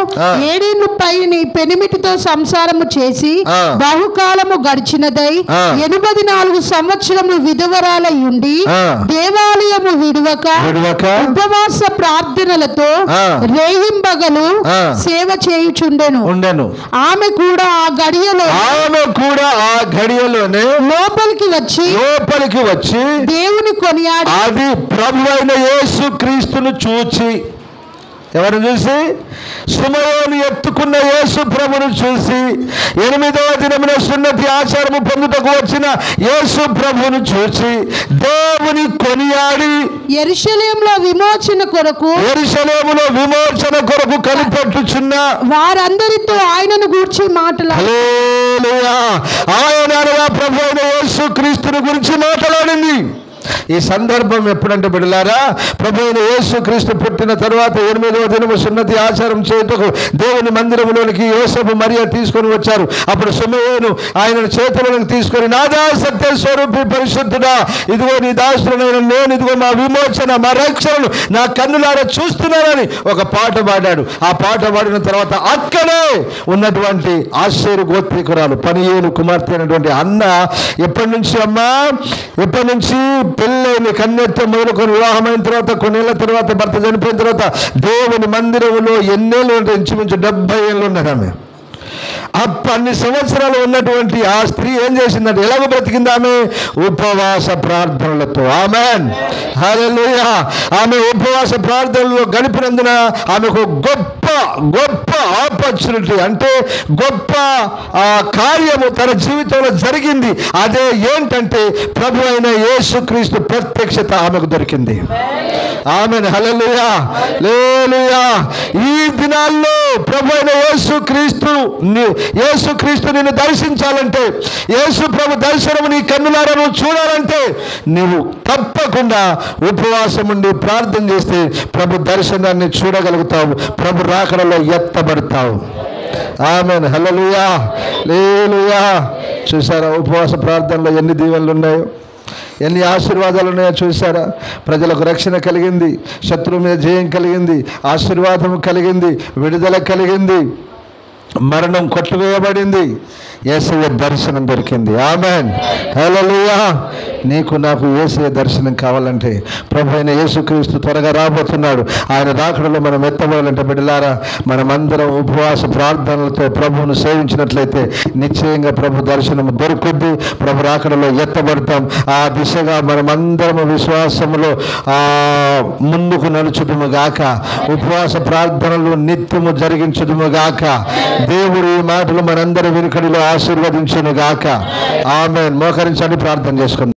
7 ఏళ్లు పైని పెనిమిటితో సంసారము చేసి బహుకాలము గడిచినదై 84 సంవత్సరములు విధవరాలై ఉండి దేవాలయము విడువక ఉపవాస ప్రార్థనలతో రేయింబగలు సేవ చేయుచుండెను. ఆమె కూడా ఆ గడియలోనే లోపలికి వచ్చి దేవుని కొనియాడి అది ప్రభువైన యేసు క్రీస్తును చూచి, ఎవరు చూసి? సుమయోను ఎత్తుకున్న యేసు ప్రభును చూసి, 8వ దినమున సున్నతి ఆచారము పొందుటకు వచ్చిన యేసు ప్రభును చూసి దేవుని కొనియాడి యెరూషలేములో విమోచన కొరకు కనిపెట్టుచున్న వారందరితో ఆయనను గూర్చి మాట్లాడారు. ఆయన ప్రభు అయిన యేసు క్రీస్తుని గురించి మాట్లాడింది. ఈ సందర్భం ఎప్పుడంటే బిడ్డలారా, ప్రభు అయిన యేసు క్రీస్తు పుట్టిన తరువాత 8వ దినము సున్నతి ఆచారం చేయుటకు దేవుని మందిరంలోనికి యోసేపు మరియ తీసుకొని వచ్చారు. అప్పుడు సుమయోను ఆయనను చేతులకు తీసుకొని, నాదా సత్య స్వరూపి పరిశుద్ధుడా, ఇదిగో నీ దాసుడైన నేను, ఇదిగో మా విమోచన, మా రక్షణను నా కన్నులారా చూస్తున్నానని ఒక పాట పాడాడు. ఆ పాట పాడిన తర్వాత అక్కడే ఉన్నటువంటి ఆషేరు గోత్రికురాలు పనీయేలు కుమార్తె అయినటువంటి అన్న ఎప్పటి నుంచి పెళ్ళైన కన్యత్వం మొదలుకొని వివాహమైన తర్వాత కొన్నేళ్ల తర్వాత భర్త చనిపోయిన తర్వాత దేవుని మందిరంలో ఎన్నేళ్ళు అంటే ఇంచుమించు 70 ఏళ్ళు ఉన్నది ఆమె. అన్ని సంవత్సరాలు ఉన్నటువంటి ఆ స్త్రీ ఏం చేసిందంటే, ఎలాగో బ్రతికింది ఆమె? ఉపవాస ప్రార్థనలతో. ఆమేన్, హల్లెలూయా. ఆమె ఉపవాస ప్రార్థనలో గడిపినందున ఆమెకు గొప్ప ఆపర్చునిటీ, అంటే గొప్ప కార్యము తన జీవితంలో జరిగింది. అదే ఏంటంటే ప్రభు అయిన యేసుక్రీస్తు ప్రత్యక్షత ఆమెకు దొరికింది. ఆమేన్, హల్లెలూయా, హల్లెలూయా. ఈ దినాల్లో ప్రభు అయిన యేసుక్రీస్తు నిన్ను దర్శించాలంటే, యేసు ప్రభు దర్శనము నీ కన్నులారా నువ్వు చూడాలంటే నువ్వు తప్పకుండా ఉపవాసం ఉండి ప్రార్థన చేస్తే ప్రభు దర్శనాన్ని చూడగలుగుతావు, ప్రభు రాకడలో ఎత్తబడతావు. ఆమేన్, హల్లెలూయా, హల్లెలూయా. చూసారా ఉపవాస ప్రార్థనలో ఎన్ని దీవెనలు ఉన్నాయో, ఎన్ని ఆశీర్వాదాలు ఉన్నాయో చూసారా? ప్రజలకు రక్షణ కలిగింది, శత్రువు మీద జయం కలిగింది, ఆశీర్వాదం కలిగింది, విడుదల కలిగింది, మరణం కొట్టివేయబడింది, యేసయ్య దర్శనం దొరికింది. ఆమేన్, హల్లెలూయా. నీకు నాకు యేసయ్య దర్శనం కావాలంటే ప్రభు అయిన యేసుక్రీస్తు త్వరగా రాబోతున్నాడు. ఆయన రాకడలో మనం ఎత్తబడాలంటే బిడ్డలారా, మనమందరం ఉపవాస ప్రార్థనలతో ప్రభువును సేవించినట్లయితే నిశ్చయంగా ప్రభు దర్శనం దొరుకుద్ది, ప్రభు రాకడలో ఎత్తబడతాం. ఆ దిశగా మనమందరం విశ్వాసములో ముందుకు నడుచుదుము గాక, ఉపవాస ప్రార్థనలు నిత్యము జరిగించుదుము గాక. దేవుడు ఈ మాటలు మనందరి వెనుకడిలో ఆశీర్వదించును గాక. ఆమేన్. మోకరించండి, ప్రార్థన చేసుకుందాం.